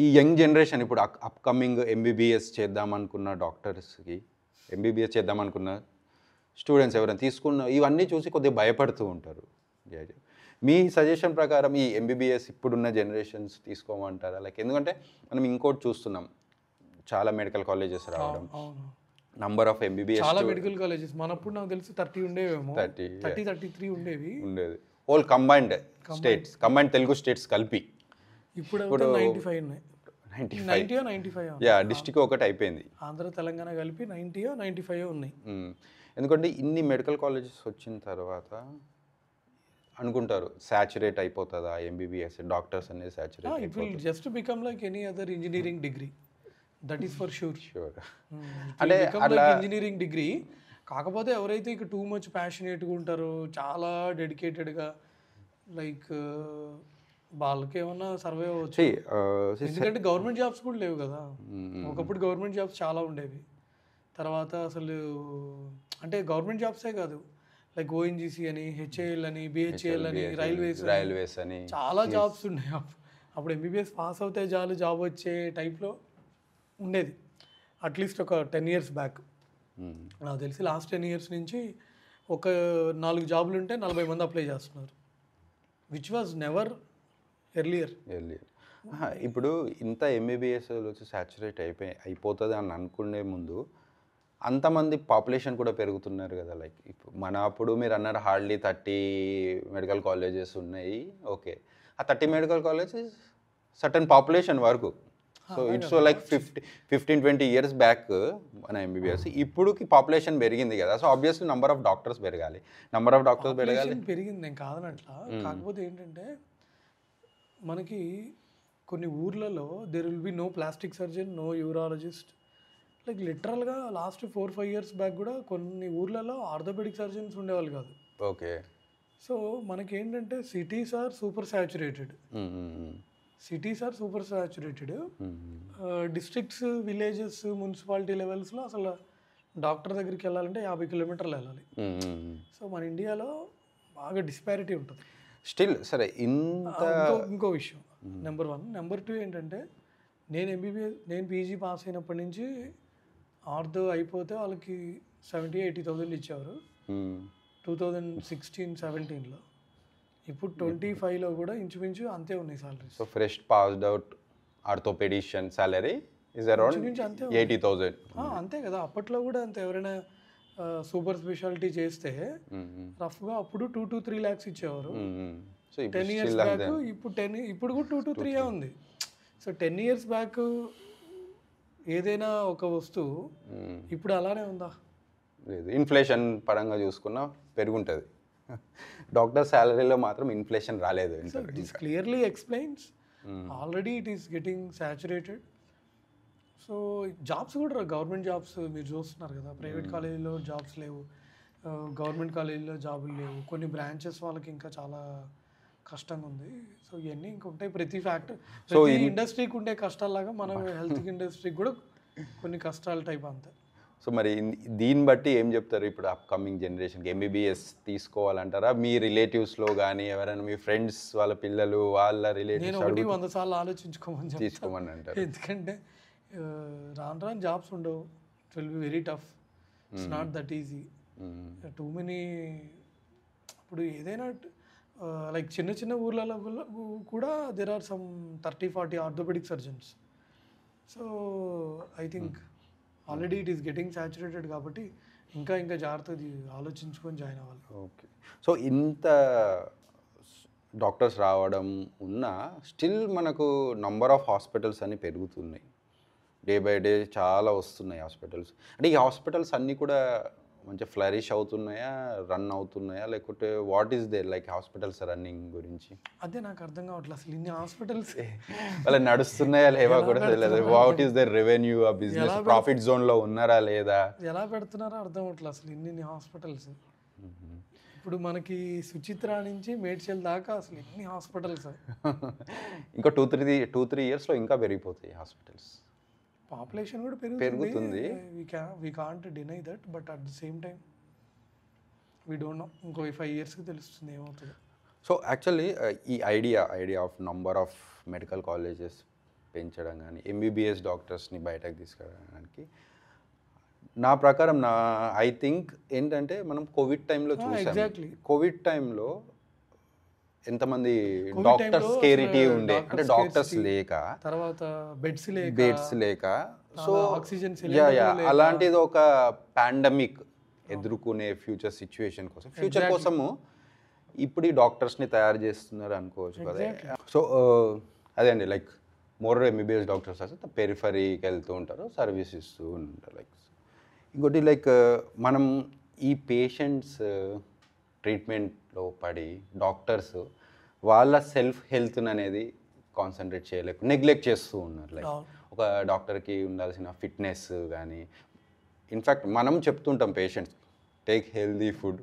ఈ యంగ్ జనరేషన్ ఇప్పుడు అప్కమింగ్ ఎంబీబీఎస్ చేద్దామనుకున్న డాక్టర్స్కి, ఎంబీబీఎస్ చేద్దామనుకున్న స్టూడెంట్స్ ఎవరైనా తీసుకున్న ఇవన్నీ చూసి కొద్దిగా భయపడుతూ ఉంటారు. మీ సజెషన్ ప్రకారం ఈ ఎంబీబీఎస్ ఇప్పుడున్న జనరేషన్స్ తీసుకోమంటారా? లైక్ ఎందుకంటే మనం ఇంకోటి చూస్తున్నాం, చాలా మెడికల్ కాలేజెస్ రావడం, నంబర్ ఆఫ్ ఎంబీబీఎస్ చాలా మెడికల్ కాలేజెస్. మనప్పుడు నాకు తెలిసి 30 ఉండేవేమో, 33 ఉండేది whole combined states, combined Telugu states కలిపి. ఇప్పుడు 95 ఉన్నాయి. 95 యా, డిస్ట్రిక్ట్ ఒకటి అయిపోయింది. ఆంధ్ర తెలంగాణ కలిపి 95 ఉన్నాయి. ఎందుకంటే ఇన్ని మెడికల్ కాలేజెస్ వచ్చిన తర్వాత అనుకుంటారు సాచురేట్ అయిపోతుందా ఎంబీబీఎస్, డాక్టర్స్ అనేది saturate it will just become like any other engineering degree, that is for sure. అంటే ఇంజనీరింగ్ డిగ్రీ. కాకపోతే ఎవరైతే ఇక టూ మచ్ ప్యాషనేట్గా ఉంటారో, చాలా డెడికేటెడ్గా, లైక్ వాళ్ళకి ఏమన్నా సర్వే అవ్వచ్చు. ఎందుకంటే గవర్నమెంట్ జాబ్స్ కూడా లేవు కదా. ఒకప్పుడు గవర్నమెంట్ జాబ్స్ చాలా ఉండేవి. తర్వాత అసలు అంటే గవర్నమెంట్ జాబ్సే కాదు, లైక్ ఓఎన్జీసీ అని, హెచ్ఏఎల్ అని, బిహెచ్ఏఎల్ అని, రైల్వేస్ అని చాలా జాబ్స్ ఉన్నాయి. అప్పుడు ఎంబీబీఎస్ పాస్ అవుతే చాలు జాబ్ వచ్చే టైప్లో ఉండేది. అట్లీస్ట్ ఒక 10 years బ్యాక్. నాకు తెలిసి లాస్ట్ 10 years నుంచి ఒక 4 జాబులు ఉంటే 40 మంది అప్లై చేస్తున్నారు, విచ్ వాజ్ నెవర్ ఎర్లియర్. ఇప్పుడు ఇంత ఎంబీబీఎస్ వచ్చి సాచురేట్ అయిపోతుంది అని అనుకునే ముందు అంతమంది పాపులేషన్ కూడా పెరుగుతున్నారు కదా. లైక్ ఇప్పుడు మన అప్పుడు మీరు అన్నారు హార్డ్లీ 30 మెడికల్ కాలేజెస్ ఉన్నాయి. ఓకే, ఆ 30 మెడికల్ కాలేజెస్ సర్టన్ పాపులేషన్ వరకు. So it's like 15-20 years back మన ఎంబీబీఎస్. ఇప్పుడుకి పాపులేషన్ పెరిగింది కదా, so obviously number of doctors పెరగాలి. పెరిగింది నేను కాదనట్లా. కాకపోతే ఏంటంటే మనకి కొన్ని ఊర్లలో there will be no plastic surgeon, no urologist. Like లిటరల్గా లాస్ట్ 4-5 years బ్యాక్ కూడా కొన్ని ఊర్లలో ఆర్థోపెడిక్ సర్జన్స్ ఉండేవాళ్ళు కాదు. ఓకే. సో మనకి ఏంటంటే cities are super saturated. Districts, villages, municipality లెవెల్స్లో అసలు డాక్టర్ దగ్గరికి వెళ్ళాలంటే 50 kilometers వెళ్ళాలి. సో మన ఇండియాలో బాగా డిస్పారిటీ ఉంటుంది స్టిల్. సరే, ఇంకో విషయం నెంబర్ 1. నెంబర్ 2 ఏంటంటే నేను పీజీ పాస్ అయినప్పటి నుంచి ఆర్థో అయిపోతే వాళ్ళకి 70,000-80,000 ఇచ్చేవారు 2016-17లో. ఇప్పుడు 25లో కూడా ఇంచుమించు అంతే ఉన్నాయి salaries. So fresh passed out orthopaedician salary is around 80,000. అంతే కదా. అప్పట్లో కూడా అంతే. ఎవరైనా సూపర్ స్పెషాలిటీ చేస్తే రఫ్గా అప్పుడు 2-3 lakhs ఇచ్చేవారు. 10 years బ్యాక్. ఇప్పుడు కూడా 2-3 ఉంది. సో 10 years బ్యాక్ ఏదైనా ఒక వస్తువు ఇప్పుడు అలానే ఉందా? లేదు, ఇన్ఫ్లేషన్ పరంగా చూసుకున్నా పెరుగుంటుంది. డాక్టర్ శాలరీలో మాత్రం ఇన్ఫ్లేషన్ రాలేదు. This clearly explains already it is getting saturated. So jobs కూడా గవర్నమెంట్ జాబ్స్ మీరు చూస్తున్నారు కదా, ప్రైవేట్ కాలేజీలో జాబ్స్ లేవు, గవర్నమెంట్ కాలేజీలో జాబులు లేవు, కొన్ని బ్రాంచెస్ వాళ్ళకి ఇంకా చాలా కష్టంగా ఉంది. సో ఇవన్నీ ఇంకా ఉంటాయి. ప్రతి ఇండస్ట్రీకి ఉండే కష్టాలాగా మన హెల్త్ ఇండస్ట్రీకి కూడా కొన్ని కష్టాలు టైప్ అంతే. సో మరి దీన్ని బట్టి ఏం చెప్తారు ఇప్పుడు అప్కమింగ్ జనరేషన్కి? ఎంబీబీఎస్ తీసుకోవాలంటారా? మీ రిలేటివ్స్లో కానీ ఎవరైనా మీ ఫ్రెండ్స్ వాళ్ళ పిల్లలు వాళ్ళ రిలేటివ్స్? నేను 100 సార్లు ఆలోచించుకోమని తీసుకోమని అంటారు. ఎందుకంటే రాను రాను జాబ్స్ ఉండవు. It will be very tough. It's not that easy. Too many. ఇప్పుడు ఏదైనా లైక్ చిన్న చిన్న ఊర్లలో కూడా there are some 30-40 orthopedic surgeons. So I think already it is getting saturated కాబట్టి ఇంకా ఇంకా జాగ్రత్తగా ఆలోచించుకొని జాయిన్ అవ్వాలి. ఓకే. సో ఇంత డాక్టర్స్ రావడం ఉన్నా స్టిల్ మనకు నంబర్ ఆఫ్ హాస్పిటల్స్ అన్నీ పెరుగుతున్నాయి. డే బై డే చాలా వస్తున్నాయి హాస్పిటల్స్. అంటే ఈ హాస్పిటల్స్ అన్నీ కూడా మంచిగా ఫ్లరిష్ అవుతున్నాయా, రన్ అవుతున్నాయా, లేకపోతే what is there like hospitals running గురించి? అదే నాకు అర్థం కావట్లేదు అసలు ఇన్ని హాస్పిటల్స్ అలా నడుస్తున్నాయా లేవా కూడా తెలియదు. వాట్ ఈస్ దేర్ రెవెన్యూ, ఆ బిజినెస్ ప్రాఫిట్ జోన్లో ఉన్నారా లేదా, ఎలా పెడుతున్నారో అర్థం అవట్లేదు అసలు ఇన్ని హాస్పిటల్స్. ఇప్పుడు మనకి సుచిత్ర నుంచి మేడ్చల్ దాకా అసలు ఎన్ని హాస్పిటల్స్. ఇంకా 2-3 ఇయర్స్లో ఇంకా పెరిగిపోతాయి హాస్పిటల్స్. పాపులేషన్ కూడా పెరుగుతుంది. We can't deny that, but at the same time we don't know ఇంకో 5 ఇయర్స్కి తెలుస్తుంది ఏమవుతుంది. సో యాక్చువల్లీ ఈ idea of number of medical colleges పెంచడం కానీ ఎంబీబీఎస్ డాక్టర్స్ని బయటకు తీసుకురావడానికి నా ప్రకారం ఐ థింక్ ఏంటంటే మనం కోవిడ్ టైంలో చూసాం. కోవిడ్ టైంలో ఎంతమంది డాక్టర్స్ స్కేరిటీ ఉండే, అంటే డాక్టర్స్ లేక, తర్వాత బెడ్స్ లేక, సో ఆక్సిజన్ అలాంటిది ఒక పాండమిక్ ఎదుర్కొనే ఫ్యూచర్ కోసము ఇప్పుడు ఈ డాక్టర్స్ని తయారు చేస్తున్నారు అనుకోవచ్చు కదా. సో అదే అండి, లైక్ మోర్ ఎంబీబీఎస్ డాక్టర్స్ అయితే పెరిఫరీకి వెళ్తూ ఉంటారు, సర్వీస్ ఇస్తూ ఉంటారు. లైక్ ఇంకోటి లైక్ మనం ఈ పేషెంట్స్ ట్రీట్మెంట్లో పడి డాక్టర్స్ వాళ్ళ సెల్ఫ్ హెల్త్ని అనేది కాన్సన్ట్రేట్ నెగ్లెక్ట్ చేస్తూ ఉన్నారు. లైక్ ఒక డాక్టర్కి ఉండాల్సిన ఫిట్నెస్ కానీ, ఇన్ఫ్యాక్ట్ మనం చెప్తుంటాం patients take healthy food,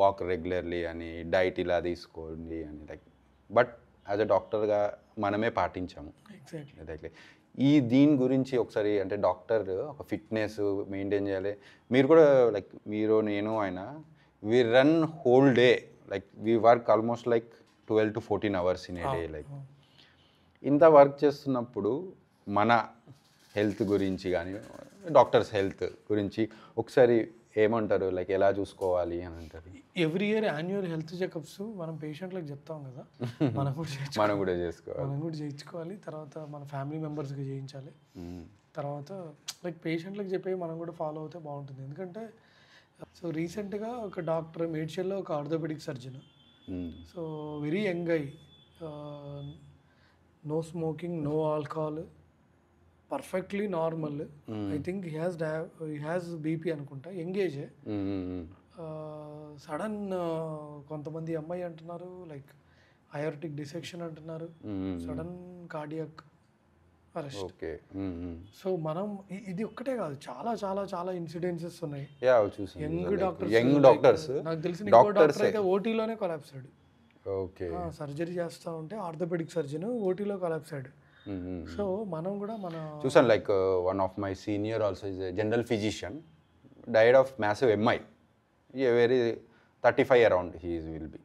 walk regularly అని, డైట్ ఇలా తీసుకోండి అని, లైక్ బట్ యాజ్ అ డాక్టర్గా మనమే పాటించాము. ఎగ్జాక్ట్లీ. దీని గురించి ఒకసారి, అంటే డాక్టర్ ఒక ఫిట్నెస్ మెయింటైన్ చేయాలి. మీరు కూడా లైక్ మీరు నేను ఆయన we run whole day, like we work almost like 12 to 14 hours in a day. Like ఇంత వర్క్ చేస్తున్నప్పుడు మన హెల్త్ గురించి కానీ డాక్టర్స్ హెల్త్ గురించి ఒకసారి ఏమంటారు, లైక్ ఎలా చూసుకోవాలి అని అంటారు? Every year annual health checkups మనం పేషెంట్లకు చెప్తాం కదా, మనం కూడా చేయించుకోవాలి. తర్వాత మన ఫ్యామిలీ మెంబర్స్కి చేయించాలి. తర్వాత లైక్ పేషెంట్లకు చెప్పి మనం కూడా ఫాలో అవుతే బాగుంటుంది. ఎందుకంటే సో రీసెంట్గా ఒక డాక్టర్ మేడ్చల్లో ఒక orthopaedic surgeon, so very young అయ్యి, no smoking, no alcohol, perfectly normal. I think he has BP అనుకుంటా, యంగ్ ఏజే. సడన్ కొంతమంది అమ్మాయి అంటున్నారు లైక్ అయోర్టిక్ డిసెక్షన్ అంటున్నారు, సడన్ కార్డియాక్ అరెస్ట్. సో మనం ఇది ఒక్కటే కాదు, చాలా చాలా చాలా ఇన్సిడెన్సెస్ ఉన్నాయి. యంగ్ డాక్టర్స్ నాకు తెలిసిన డాక్టర్ అయితే ఓటీలోనే కొలాప్స్ అయ్యాడు. సర్జరీ చేస్తూ ఉంటే ఆర్థోపెడిక్ సర్జన్ ఓటీలో కొలాప్స్ అయ్యాడు. సో మనం కూడా చూసాను, like one of my senior also is general physician, died of massive MI, very 35 around he will be.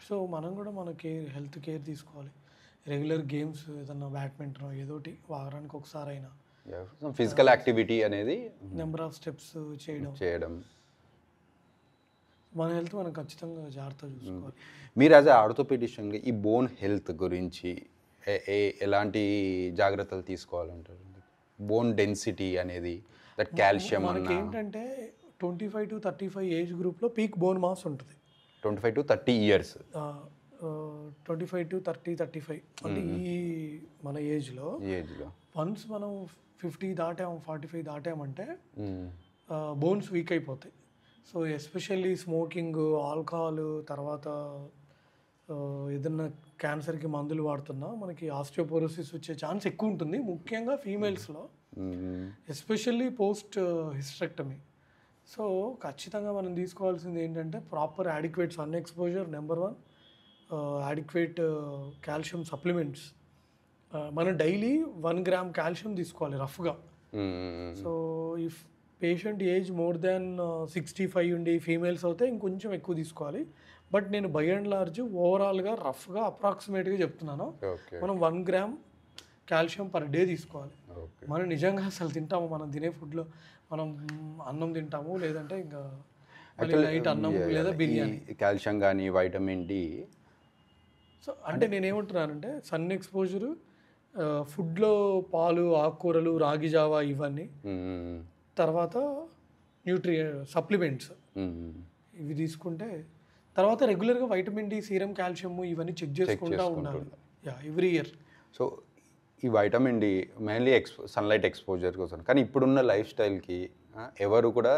So మనం కూడా మన హెల్త్ కేర్ తీసుకోవాలి. రెగ్యులర్ గేమ్స్, ఏదన్నా బ్యాడ్మింటన్ ఏదోటి వారానికి ఒకసారి అయినా ఫిజికల్ యాక్టివిటీ అనేది, నెంబర్ ఆఫ్ స్టెప్స్ చేయడం, మన హెల్త్ మనం ఖచ్చితంగా జాగ్రత్తగా చూసుకోవాలి. మీరు యాజ్ ఎ ఆర్థోపెడిషియన్గా ఈ బోన్ హెల్త్ గురించి ఎలాంటి జాగ్రత్తలు తీసుకోవాలంటారు? బోన్ డెన్సిటీ అనేది, దట్ కాల్షియం మనకి ఏంటంటే 25 to 35 ఏజ్ గ్రూప్లో పీక్ బోన్ మాస్ ఉంటుంది. 25 to 30 years. 25 to 35 అంటే ఈ మన ఏజ్లో వన్స్ మనం 50 దాటాము 45 దాటామంటే బోన్స్ వీక్ అయిపోతాయి. సో ఎస్పెషల్లీ స్మోకింగ్, ఆల్కహాల్, తర్వాత ఏదన్నా క్యాన్సర్కి మందులు వాడుతున్నా మనకి ఆస్టియోపోరోసిస్ వచ్చే ఛాన్స్ ఎక్కువ ఉంటుంది, ముఖ్యంగా ఫీమేల్స్లో, ఎస్పెషల్లీ పోస్ట్ హిస్టరెక్టమీ. సో ఖచ్చితంగా మనం తీసుకోవాల్సింది ఏంటంటే proper adequate sun exposure, number 1, adequate calcium supplements. మనం డైలీ 1 గ్రామ్ కాల్షియం తీసుకోవాలి రఫ్గా. So if patient age more than 65 ఉండి ఫీమేల్స్ అయితే ఇంకొంచెం ఎక్కువ తీసుకోవాలి. బట్ నేను బై అండ్ లార్జ్ ఓవరాల్గా రఫ్గా అప్రాక్సిమేట్గా చెప్తున్నాను, మనం 1 గ్రామ్ కాల్షియం పర్ డే తీసుకోవాలి. మనం నిజంగా అసలు తింటాము, మనం తినే ఫుడ్లో మనం అన్నం తింటాము, లేదంటే ఇంకా నైట్ అన్నం లేదా బిర్యానీ. కాల్షియం కానీ వైటమిన్ డి. సో అంటే నేనేమంటున్నానంటే సన్ ఎక్స్పోజరు, ఫుడ్లో పాలు, ఆకుకూరలు, రాగి జావా ఇవన్నీ, తర్వాత సప్లిమెంట్స్ ఇవి తీసుకుంటే, తర్వాత రెగ్యులర్గా వైటమిన్ డి, సీరం, కాల్షియం ఇవన్నీ చెక్ చేసుకుంటూ ఉండాలి ఎవ్రీ ఇయర్. సో ఈ vitamin D mainly sunlight exposure కోసం. కానీ ఇప్పుడున్న లైఫ్ స్టైల్కి ఎవరు కూడా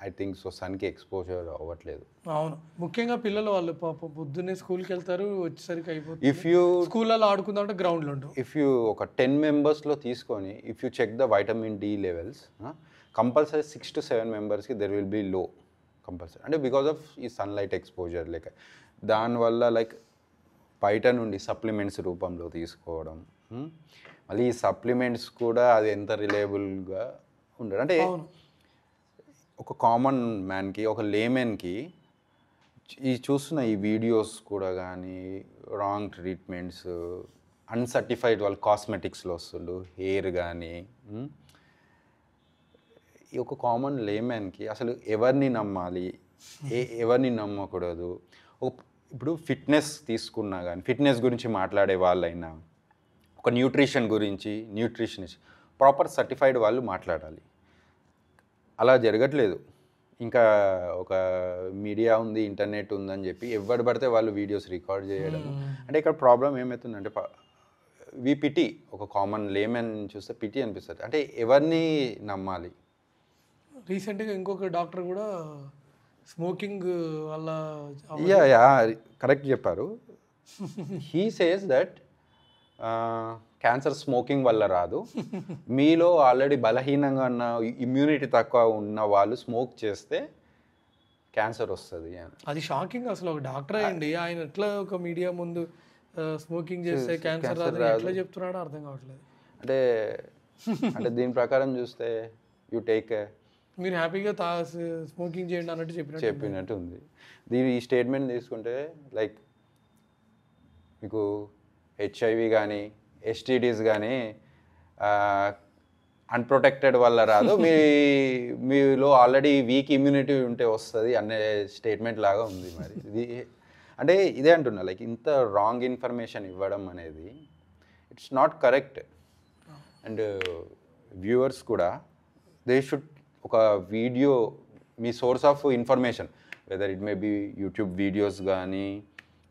ఐ థింక్ సో సన్కి ఎక్స్పోజర్ అవ్వట్లేదు. అవును, ముఖ్యంగా పిల్లలు వాళ్ళు పొద్దున్నే స్కూల్కి వెళ్తారు, వచ్చేసరికి అయిపోతుంది. ఇఫ్ యూ స్కూల్లో ఆడుకుందామంటే గ్రౌండ్లో ఉంటాం. ఇఫ్ యూ ఒక 10 మెంబర్స్లో తీసుకొని if you check the vitamin D levels, compulsory 6 to 7 మెంబర్స్కి there will be low compulsory. అంటే బికాస్ ఆఫ్ ఈ సన్లైట్ ఎక్స్పోజర్, లైక్ దానివల్ల లైక్ బయట నుండి సప్లిమెంట్స్ రూపంలో తీసుకోవడం, మళ్ళీ ఈ సప్లిమెంట్స్ కూడా అది ఎంత రిలయబుల్గా ఉండదు. అంటే ఒక కామన్ మ్యాన్కి, ఒక లేమెన్కి ఈ చూస్తున్న ఈ వీడియోస్ కూడా కానీ రాంగ్ ట్రీట్మెంట్స్, అన్సర్టిఫైడ్ వాళ్ళు కాస్మెటిక్స్లో వస్తుండు, హెయిర్ కానీ, ఈ ఒక కామన్ లేమెన్కి అసలు ఎవరిని నమ్మాలి, ఎవరిని నమ్మకూడదు. ఇప్పుడు ఫిట్నెస్ తీసుకున్నా కానీ, ఫిట్నెస్ గురించి మాట్లాడే వాళ్ళైనా, ఒక న్యూట్రిషన్ గురించి న్యూట్రిషనిస్ట్ ప్రాపర్ సర్టిఫైడ్ వాళ్ళు మాట్లాడాలి. అలా జరగట్లేదు. ఇంకా ఒక మీడియా ఉంది, ఇంటర్నెట్ ఉందని చెప్పి ఎవరు పడితే వాళ్ళు వీడియోస్ రికార్డ్ చేయడం. అంటే ఇక్కడ ప్రాబ్లం ఏమవుతుందంటే పిటి, ఒక కామన్ లేమెన్ చూస్తే పిటి అనిపిస్తుంది. అంటే ఎవరిని నమ్మాలి? రీసెంట్గా ఇంకొక డాక్టర్ కూడా స్మోకింగ్ వల్ల, యా కరెక్ట్ చెప్పారు. He says that cancer smoking వల్ల రాదు, మీలో ఆల్రెడీ బలహీనంగా ఉన్న, ఇమ్యూనిటీ తక్కువ ఉన్న వాళ్ళు స్మోక్ చేస్తే క్యాన్సర్ వస్తుంది అని. అది షాకింగ్. అసలు ఒక డాక్టర్ అయ్యండి ఆయన ఎట్లా ఒక మీడియా ముందు స్మోకింగ్ చేస్తే క్యాన్సర్ రాదు ఎట్లా చెప్తున్నాడో అర్థం కావట్లేదు. అంటే దీని ప్రకారం చూస్తే యూ టేక్, మీరు హ్యాపీగా స్మోకింగ్ చేయండి అన్నట్టు చెప్పినట్టు ఉంది. ఈ స్టేట్మెంట్ తీసుకుంటే లైక్ మీకు హెచ్ఐవి కానీ ఎస్టీడీస్ కానీ అన్ప్రొటెక్టెడ్ వల్ల రాదు, మీలో ఆల్రెడీ వీక్ ఇమ్యూనిటీ ఉంటే వస్తుంది అనే స్టేట్మెంట్ లాగా ఉంది. మరి ఇది అంటే ఇదే అంటున్నా, లైక్ ఇంత రాంగ్ ఇన్ఫర్మేషన్ ఇవ్వడం అనేది it's not correct. And viewers కూడా దే షుడ్ ఒక వీడియో, మీ source of information whether it may be YouTube videos కానీ,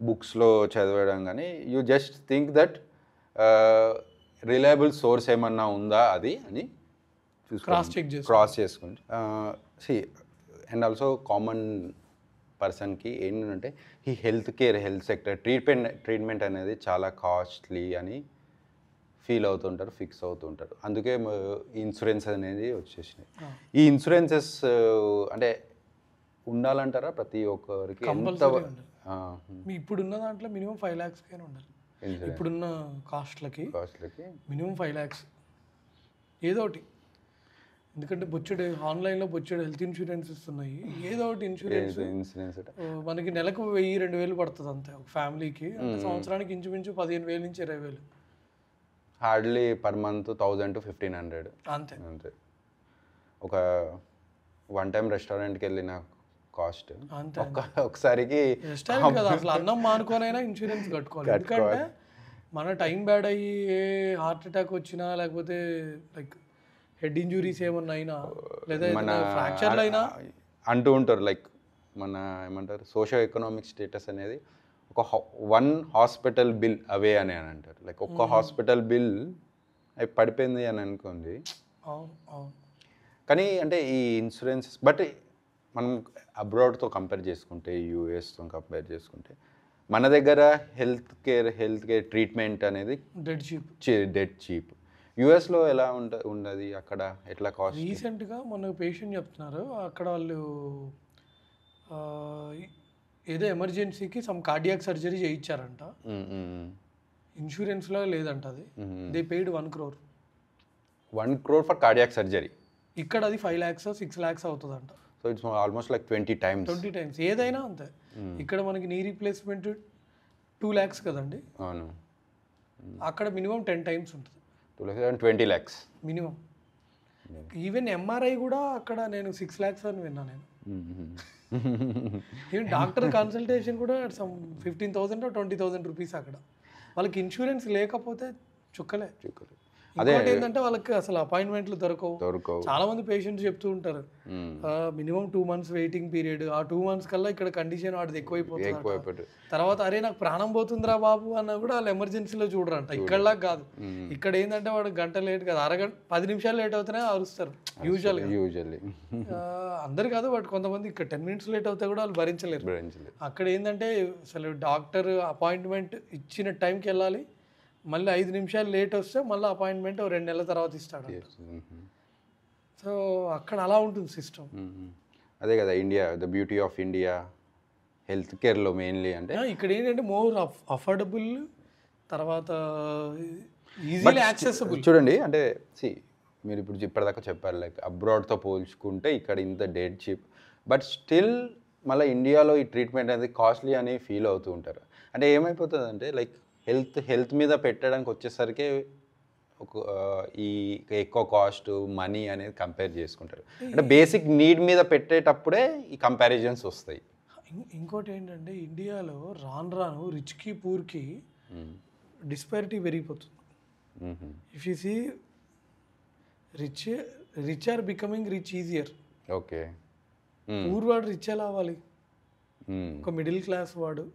బుక్స్లో చదవడం కానీ, you just think that reliable source ఏమన్నా ఉందా అది అని క్రాస్ చేసుకుంటే సి. అండ్ ఆల్సో కామన్ పర్సన్కి ఏంటంటే ఈ హెల్త్ సెక్టర్ ట్రీట్మెంట్ అనేది చాలా కాస్ట్లీ అని ఫీల్ అవుతుంటారు, ఫిక్స్ అవుతుంటారు. అందుకే ఇన్సూరెన్స్ అనేది వచ్చేసినాయి. ఈ ఇన్సూరెన్సెస్ అంటే ఉండాలంటారా ప్రతి ఒక్కరికి? ఇప్పుడున్న దాంట్లో మినిమం 5 lakhs ఉండాలి. ఇప్పుడున్న కాస్ట్లకి మినిమం 5 lakhs ఏదో ఒకటి. ఎందుకంటే బొచ్చుడు ఆన్లైన్లో బొచ్చుడు హెల్త్ ఇన్సూరెన్స్ ఇస్తున్నాయి. ఏదో ఒకటి ఇన్సూరెన్స్ మనకి నెలకు 1000-2000 పడుతుంది అంతే ఒక ఫ్యామిలీకి. సంవత్సరానికి ఇంచుమించు 15,000 నుంచి 20,000. హార్డ్లీ పర్ మంత్ 1000 to 1500 అంతే. ఒక వన్ టైం రెస్టారెంట్కి వెళ్ళిన కాస్ట్ ఒకసారికి అసలు అన్నం మానుకోనైనా ఇన్సూరెన్స్ కట్టుకోవాలి. ఎందుకంటే మన టైం బ్యాడ్ అయ్యి హార్ట్ అటాక్ వచ్చినా, లేకపోతే లైక్ హెడ్ ఇంజురీస్ ఏమన్నా అయినా, లేదా ఫ్రాక్చర్లు అయినా అంటూ ఉంటారు. లైక్ మన ఏమంటారు సోషో ఎకనామిక్ స్టేటస్ అనేది ఒక వన్ హాస్పిటల్ బిల్ అవే అని అంటారు. లైక్ ఒక్క హాస్పిటల్ బిల్ అవి పడిపోయింది అని అనుకోండి. అవును అవును. కానీ అంటే ఈ ఇన్సూరెన్స్ బట్ మనం అబ్రాడ్తో కంపేర్ చేసుకుంటే, యూఎస్తో కంపేర్ చేసుకుంటే మన దగ్గర హెల్త్ కేర్ ట్రీట్మెంట్ అనేది డెడ్ చీప్. యూఎస్లో ఎలా ఉండదు, అక్కడ ఎట్లా కాస్ట్? రీసెంట్గా మన పేషెంట్ చెప్తున్నారు అక్కడ వాళ్ళు ఏదో ఎమర్జెన్సీకి సమ్ కార్డియాక్ సర్జరీ చేయించారంట. ఇన్సూరెన్స్లో లేదంట అది. They paid 1 crore. 1 crore for cardiac surgery. ఇక్కడ అది 5 lakhs 6 lakhs అవుతుందంట. So it's almost like 20 times. ఏదైనా అంతే. ఇక్కడ మనకి నీ రీప్లేస్మెంట్ 2 lakhs కదండి. అవును. అక్కడ మినిమం 10 times ఉంటుంది. 2 lakhs and 20 lakhs minimum. Even MRI కూడా అక్కడ నేను 6 lakhs అని విన్నా నేను. ఈవెన్ డాక్టర్ కన్సల్టేషన్ కూడా సమ్ 15,000 or 20,000 రూపీస్ అక్కడ. వాళ్ళకి ఇన్సూరెన్స్ లేకపోతే చుక్కలే. అదే ఏంటంటే వాళ్ళకి అసలు అపాయింట్మెంట్లు దొరకవు. చాలా మంది పేషెంట్స్ చెప్తూ ఉంటారు మినిమం 2 months వెయిటింగ్ పీరియడ్. ఆ 2 months కల్లా ఇక్కడ కండిషన్ వాడిది ఎక్కువైపోతుంది. తర్వాత అరే నాకు ప్రాణం పోతుందిరా బాబు అన్న కూడా వాళ్ళు ఎమర్జెన్సీలో చూడరంట. ఇక్కడలా కాదు. ఇక్కడ ఏంటంటే వాడు గంట లేట్ కాదు, అరగంట 10 నిమిషాలు లేట్ అవుతూనే అరుస్తారు యూజువల్లీ. అందరు కాదు బట్ కొంతమంది ఇక్కడ 10 minutes లేట్ అవుతే కూడా వాళ్ళు భరించలేరు. అక్కడ ఏంటంటే అసలు డాక్టర్ అపాయింట్మెంట్ ఇచ్చిన టైంకి వెళ్ళాలి, మళ్ళీ 5 నిమిషాలు లేట్ వస్తే మళ్ళీ అపాయింట్మెంట్ 2 నెలల తర్వాత ఇస్తాడు. సో అక్కడ అలా ఉంటుంది సిస్టమ్. అదే కదా India, the beauty of India health కేర్లో మెయిన్లీ. అంటే ఇక్కడ ఏంటంటే మోర్ అఫోర్డబుల్, తర్వాత ఈజీలీ యాక్సెసిబుల్. చూడండి అంటే మీరు ఇప్పుడు ఇప్పటిదాకా చెప్పారు లైక్ అబ్రాడ్తో పోల్చుకుంటే ఇక్కడ ఇంత డెడ్ చీప్, బట్ స్టిల్ మళ్ళీ ఇండియాలో ఈ ట్రీట్మెంట్ అనేది కాస్ట్లీ అని ఫీల్ అవుతూ ఉంటారు. అంటే ఏమైపోతుంది అంటే లైక్ హెల్త్ మీద పెట్టడానికి వచ్చేసరికి ఒక ఈ ఎక్కువ కాస్ట్ మనీ అనేది కంపేర్ చేసుకుంటారు. అంటే బేసిక్ నీడ్ మీద పెట్టేటప్పుడే ఈ కంపారిజన్స్ వస్తాయి. ఇంకోటి ఏంటంటే ఇండియాలో రాను రిచ్కి పూర్కి డిస్పారిటీ పెరిగిపోతుంది. If you see rich are becoming rich easier. Okay. Poor వాడు రిచ్ ఎలా అవ్వాలి? ఒక మిడిల్ క్లాస్ వాడు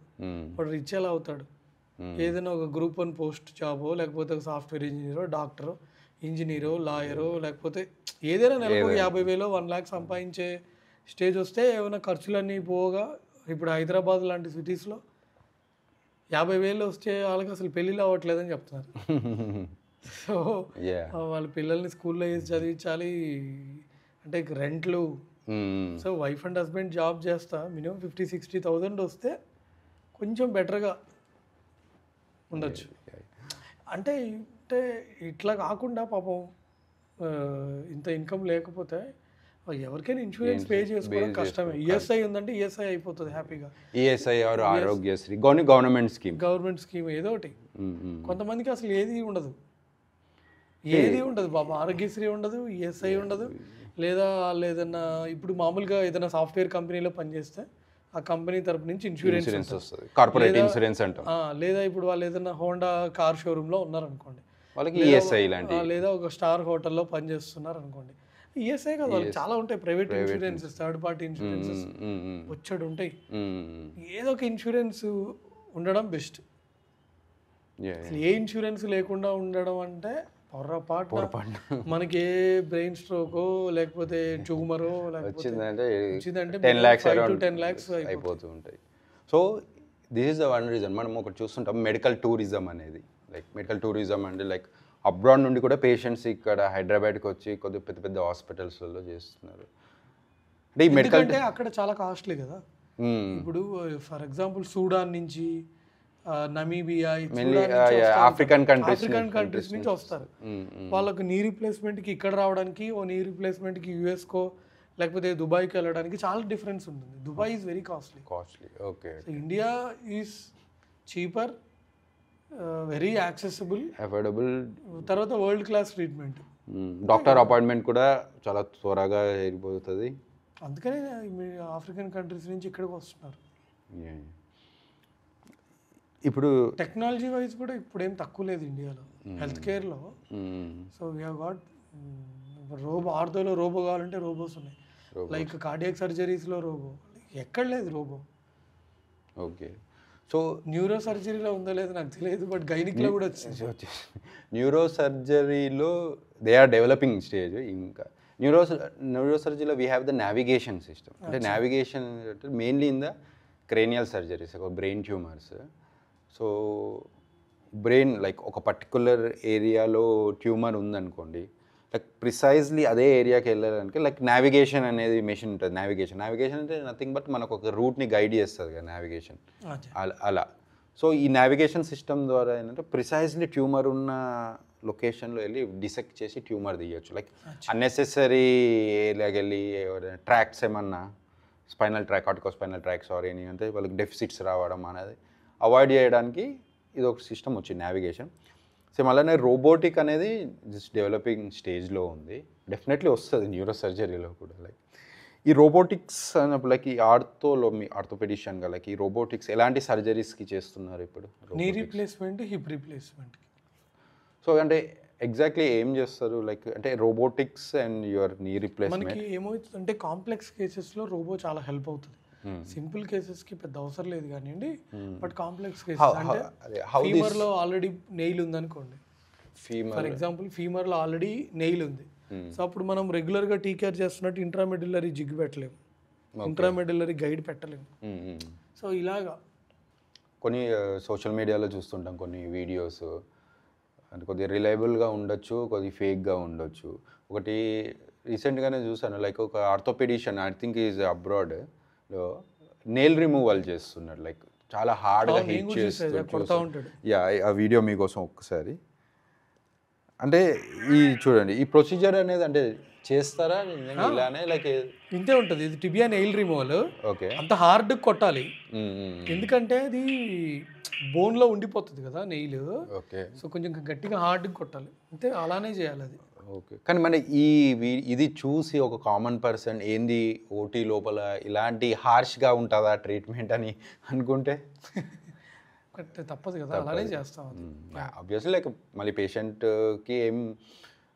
రిచ్ ఎలా అవుతాడు? ఏదైనా ఒక గ్రూప్ 1 పోస్ట్ జాబో, లేకపోతే ఒక సాఫ్ట్వేర్ ఇంజనీరో, డాక్టరో, ఇంజనీరో, లాయరో, లేకపోతే ఏదైనా నెలకు 50,000 1 lakh సంపాదించే స్టేజ్ వస్తే ఏమైనా ఖర్చులన్నీ పోగా, ఇప్పుడు హైదరాబాద్ లాంటి సిటీస్లో 50,000 వస్తే వాళ్ళకి అసలు పెళ్ళిళ్ళు అవ్వట్లేదని చెప్తున్నారు. సో వాళ్ళ పిల్లల్ని స్కూల్లో వేసి చదివించాలి, అంటే రెంట్లు. So wife and husband job చేస్తా మినిమం 50,000-60,000 వస్తే కొంచెం బెటర్గా ఉండొచ్చు. అంటే ఇట్లా కాకుండా పాపం ఇంత ఇన్కమ్ లేకపోతే ఎవరికైనా ఇన్సూరెన్స్ పే చేసుకోవడం కష్టమే. ఈఎస్ఐ ఉందంటే ఈఎస్ఐ అయిపోతుంది హ్యాపీగా. ESI or Aarogyasri, government scheme ఏదో ఒకటి. కొంతమందికి అసలు ఏది ఉండదు బాబా. ఆరోగ్యశ్రీ ఉండదు, ఈఎస్ఐ ఉండదు. లేదా ఏదన్నా ఇప్పుడు మామూలుగా ఏదైనా సాఫ్ట్వేర్ కంపెనీలో పనిచేస్తే ఆ కంపెనీ తరపు నుంచి ఇన్సూరెన్స్ వస్తుంది, కార్పొరేట్ ఇన్సూరెన్స్ అంటాం. లేదా ఇప్పుడు వాళ్ళు ఏదైనా హోండా కార్ షోరూంలో ఉన్నారనుకోండి, వాళ్ళకి ఈఎస్ఐ లాంటి, లేదా ఒక స్టార్ హోటల్లో పనిచేస్తున్నారు అనుకోండి, ఈఎస్ఐ కదా వాళ్ళకి చాలా ఉంటాయి. Private insurances, third party insurances వచ్చాడు ఉంటాయి. ఏదో ఒక ఇన్సూరెన్స్ ఉండడం బెస్ట్. ఏ ఇన్సూరెన్స్ లేకుండా ఉండడం అంటే పొరపాటు. మనకి ఏ బ్రెయిన్ స్ట్రోకో లేకపోతే ట్యూమరో వచ్చిందంటే 10 lakhs అయిపోతూ ఉంటాయి. So this is the one reason మనం ఒకటి చూస్తుంటాం, మెడికల్ టూరిజం అనేది. లైక్ మెడికల్ టూరిజం అంటే లైక్ అబ్రాడ్ నుండి కూడా పేషెంట్స్ ఇక్కడ హైదరాబాద్కి వచ్చి కొద్దిగా పెద్ద పెద్ద హాస్పిటల్స్లో చేస్తున్నారు. అంటే ఈ మెడికల్ అంటే అక్కడ చాలా కాస్ట్లీ కదా. ఇప్పుడు ఫర్ ఎగ్జాంపుల్ సూడాన్ నుంచి, నమీబియా, ఆఫ్రికన్ కంట్రీస్ నుంచి వస్తారు. వాళ్ళకు నీ రీప్లేస్మెంట్కి ఇక్కడ రావడానికి, ఓ నీ రీప్లేస్మెంట్కి యూఎస్కో లేకపోతే దుబాయ్కి వెళ్ళడానికి చాలా డిఫరెన్స్ ఉంటుంది. Dubai is very costly. Okay. India is cheaper, very accessible, affordable, తర్వాత world class treatment. Doctor appointment కూడా చాలా త్వరగా వెళ్ళిపోతుంది. అందుకనే ఆఫ్రికన్ కంట్రీస్ నుంచి ఇక్కడికి వస్తున్నారు. ఇప్పుడు టెక్నాలజీ వైజ్ కూడా ఇప్పుడు ఏం తక్కువ లేదు ఇండియాలో హెల్త్ కేర్లో. సో వీ హ్యావ్ గాట్ ఆర్థోలో రోబో కావాలంటే రోబోస్ ఉన్నాయి. లైక్ కార్డియాక్ సర్జరీస్లో రోబో ఎక్కడ లేదు రోబో. ఓకే. సో న్యూరో సర్జరీలో ఉందో లేదో నాకు తెలియదు, బట్ గైనిక్లో కూడా వచ్చింది. న్యూరో సర్జరీలో దే ఆర్ డెవలపింగ్ స్టేజ్. ఇంకా న్యూరో సర్జరీలో we have the navigation system. అంటే navigation mainly in the cranial surgeries, brain tumours. So brain like ఒక పర్టికులర్ ఏరియాలో ట్యూమర్ ఉందనుకోండి, లైక్ ప్రిసైజ్లీ అదే ఏరియాకి వెళ్ళడానికి లైక్ నావిగేషన్ అనేది మెషిన్ ఉంటుంది. నావిగేషన్ అంటే నథింగ్ బట్ మనకు ఒక రూట్ని గైడ్ చేస్తుంది కదా నావిగేషన్. అలా సో ఈ నావిగేషన్ సిస్టమ్ ద్వారా ఏంటంటే ప్రిసైజ్లీ ట్యూమర్ ఉన్న లొకేషన్లో వెళ్ళి డిసెక్ట్ చేసి ట్యూమర్ తీయచ్చు. లైక్ అన్నెసెసరీ ఏరియాకి వెళ్ళి ట్రాక్స్ ఏమన్నా స్పైనల్ ట్రాక్, ఆర్టికోస్పైనల్ ట్రాక్ సారీ అని అంటే వాళ్ళకి డెఫిసిట్స్ రావడం అనేది అవాయిడ్ చేయడానికి ఇది ఒక సిస్టమ్ వచ్చింది నావిగేషన్. సేమ్ అలానే రోబోటిక్ అనేది జస్ట్ డెవలపింగ్ స్టేజ్లో ఉంది. డెఫినెట్లీ వస్తుంది న్యూరో సర్జరీలో కూడా. లైక్ ఈ రోబోటిక్స్ అన్నప్పుడు లైక్ ఈ ఆర్థోలో మీ ఆర్థోపెడిషియన్గా లైక్ ఈ రోబోటిక్స్ ఎలాంటి సర్జరీస్కి చేస్తున్నారు ఇప్పుడు? Knee replacement, hip replacement. So అంటే ఎగ్జాక్ట్లీ ఏం చేస్తారు లైక్ అంటే robotics and your knee replacement? మనకి ఏమవుతుందంటే కాంప్లెక్స్ కేసెస్లో రోబో చాలా హెల్ప్ అవుతుంది. సింపుల్ కేసెస్కి పెద్ద అవసరం లేదు కానివ్వండి, బట్ కాంప్లెక్స్ కేసెస్ అంటే ఫీమర్లో ఆల్రెడీ నెయిల్ ఉందనుకోండి, ఫర్ ఎగ్జాంపుల్ ఫీమర్లో ఆల్రెడీ నెయిల్ ఉంది. సో అప్పుడు మనం రెగ్యులర్గా టీ కేర్ చేస్తున్నట్టు ఇంట్రామెడ్యులరీ జిగ్ పెట్టలేము, ఇంట్రామెడ్యులరీ గైడ్ పెట్టలేము. సో ఇలాగా కొన్ని సోషల్ మీడియాలో చూస్తుంటాం కొన్ని వీడియోస్, అంటే కొద్దిగా రిలయబుల్గా ఉండొచ్చు, కొద్దిగా ఫేక్గా ఉండొచ్చు. ఒకటి రీసెంట్గానే చూసాను, లైక్ ఒక ఆర్థోపెడిషియన్ ఐ థింక్ ఈజ్ అబ్రాడ్లో నెయిల్ రిమూవల్ చేస్తున్నాడు. లైక్ చాలా హార్డ్గా హిట్ చేస్తూ. యా, ఆ వీడియో మీకోసం ఒక్కసారి. అంటే ఈ చూడండి ఈ ప్రొసీజర్ అనేది అంటే చేస్తారా ఇలానే లైక్ ఇంతే ఉంటుంది. ఇది టిబియా నెయిల్ రిమూవల్. ఓకే, అంత హార్డ్ కొట్టాలి ఎందుకంటే అది బోన్లో ఉండిపోతుంది కదా నెయిల్. ఓకే, సో కొంచెం గట్టిగా హార్డ్గా కొట్టాలి అంతే, అలానే చేయాలి అది. ఓకే, కానీ మన ఇది చూసి ఒక కామన్ పర్సన్ ఏంది ఓటీ లోపల ఇలాంటి హార్ష్గా ఉంటుందా ట్రీట్మెంట్ అని అనుకుంటే తప్పదు కదా, అలానే చేస్తాం. ఆబ్వియస్లీ లైక్ మళ్ళీ పేషెంట్కి ఏం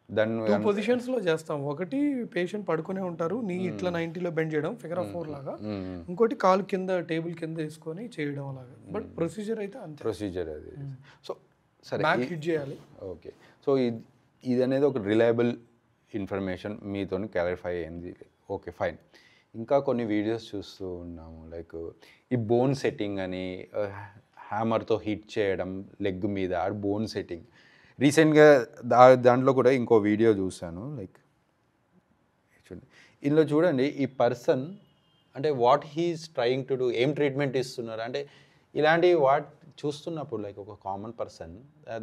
దాన్ని 2 పొజిషన్స్లో చేస్తాం. ఒకటి పేషెంట్ పడుకునే ఉంటారు, నీ ఇట్లా 90లో బెండ్ చేయడం ఫిగర్ ఆఫ్ 4 లాగా, ఇంకోటి కాలు కింద టేబుల్ కింద వేసుకొని చేయడం అలాగా. బట్ ప్రొసీజర్ అయితే అంతే, ప్రొసీజర్ అది. సో సరే, బ్యాక్ హిట్ చేయాలి. ఓకే, సో ఇది అనేది ఒక రిలయబుల్ ఇన్ఫర్మేషన్ మీతో క్లారిఫై అయింది. Okay, fine. ఇంకా కొన్ని వీడియోస్ చూస్తూ ఉన్నాము, లైక్ ఈ బోన్ సెట్టింగ్ అని హ్యామర్తో హిట్ చేయడం లెగ్ మీద, బోన్ సెట్టింగ్. రీసెంట్గా దాంట్లో కూడా ఇంకో వీడియో చూశాను. లైక్ చూడండి, ఇందులో చూడండి ఈ పర్సన్ అంటే what he's trying to do, ఏం ట్రీట్మెంట్ ఇస్తున్నారు అంటే ఇలాంటివి చూస్తున్నప్పుడు లైక్ ఒక కామన్ పర్సన్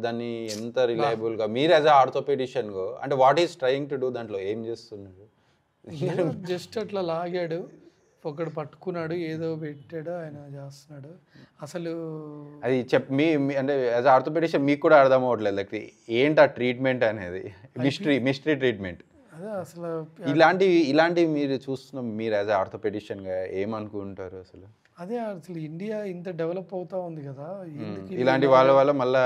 దాన్ని ఎంత రిలయబుల్గా మీరు యాజ్ అ ఆర్థోపెడిషియన్గా అంటే what is trying to do దాంట్లో ఏం చేస్తున్నారు? జస్ట్ అట్లా లాగాడు, ఒకడు పట్టుకున్నాడు, ఏదో పెట్టాడు, ఆయన చేస్తున్నాడు. అసలు అది మీ అంటే యాజ్ ఆర్థోపెడిషియన్ మీకు కూడా అర్థం అవ్వట్లేదు లైక్ ఏంటి ఆ ట్రీట్మెంట్ అనేది, మిస్టరీ ట్రీట్మెంట్. అదే అసలు ఇలాంటివి మీరు చూస్తున్న మీరు యాజ్ ఆర్థోపెడిషియన్గా ఏమనుకుంటారు అసలు? అదే అసలు ఇండియా ఇంత డెవలప్ అవుతా ఉంది కదా, ఇలాంటి వాళ్ళ వల్ల మళ్ళీ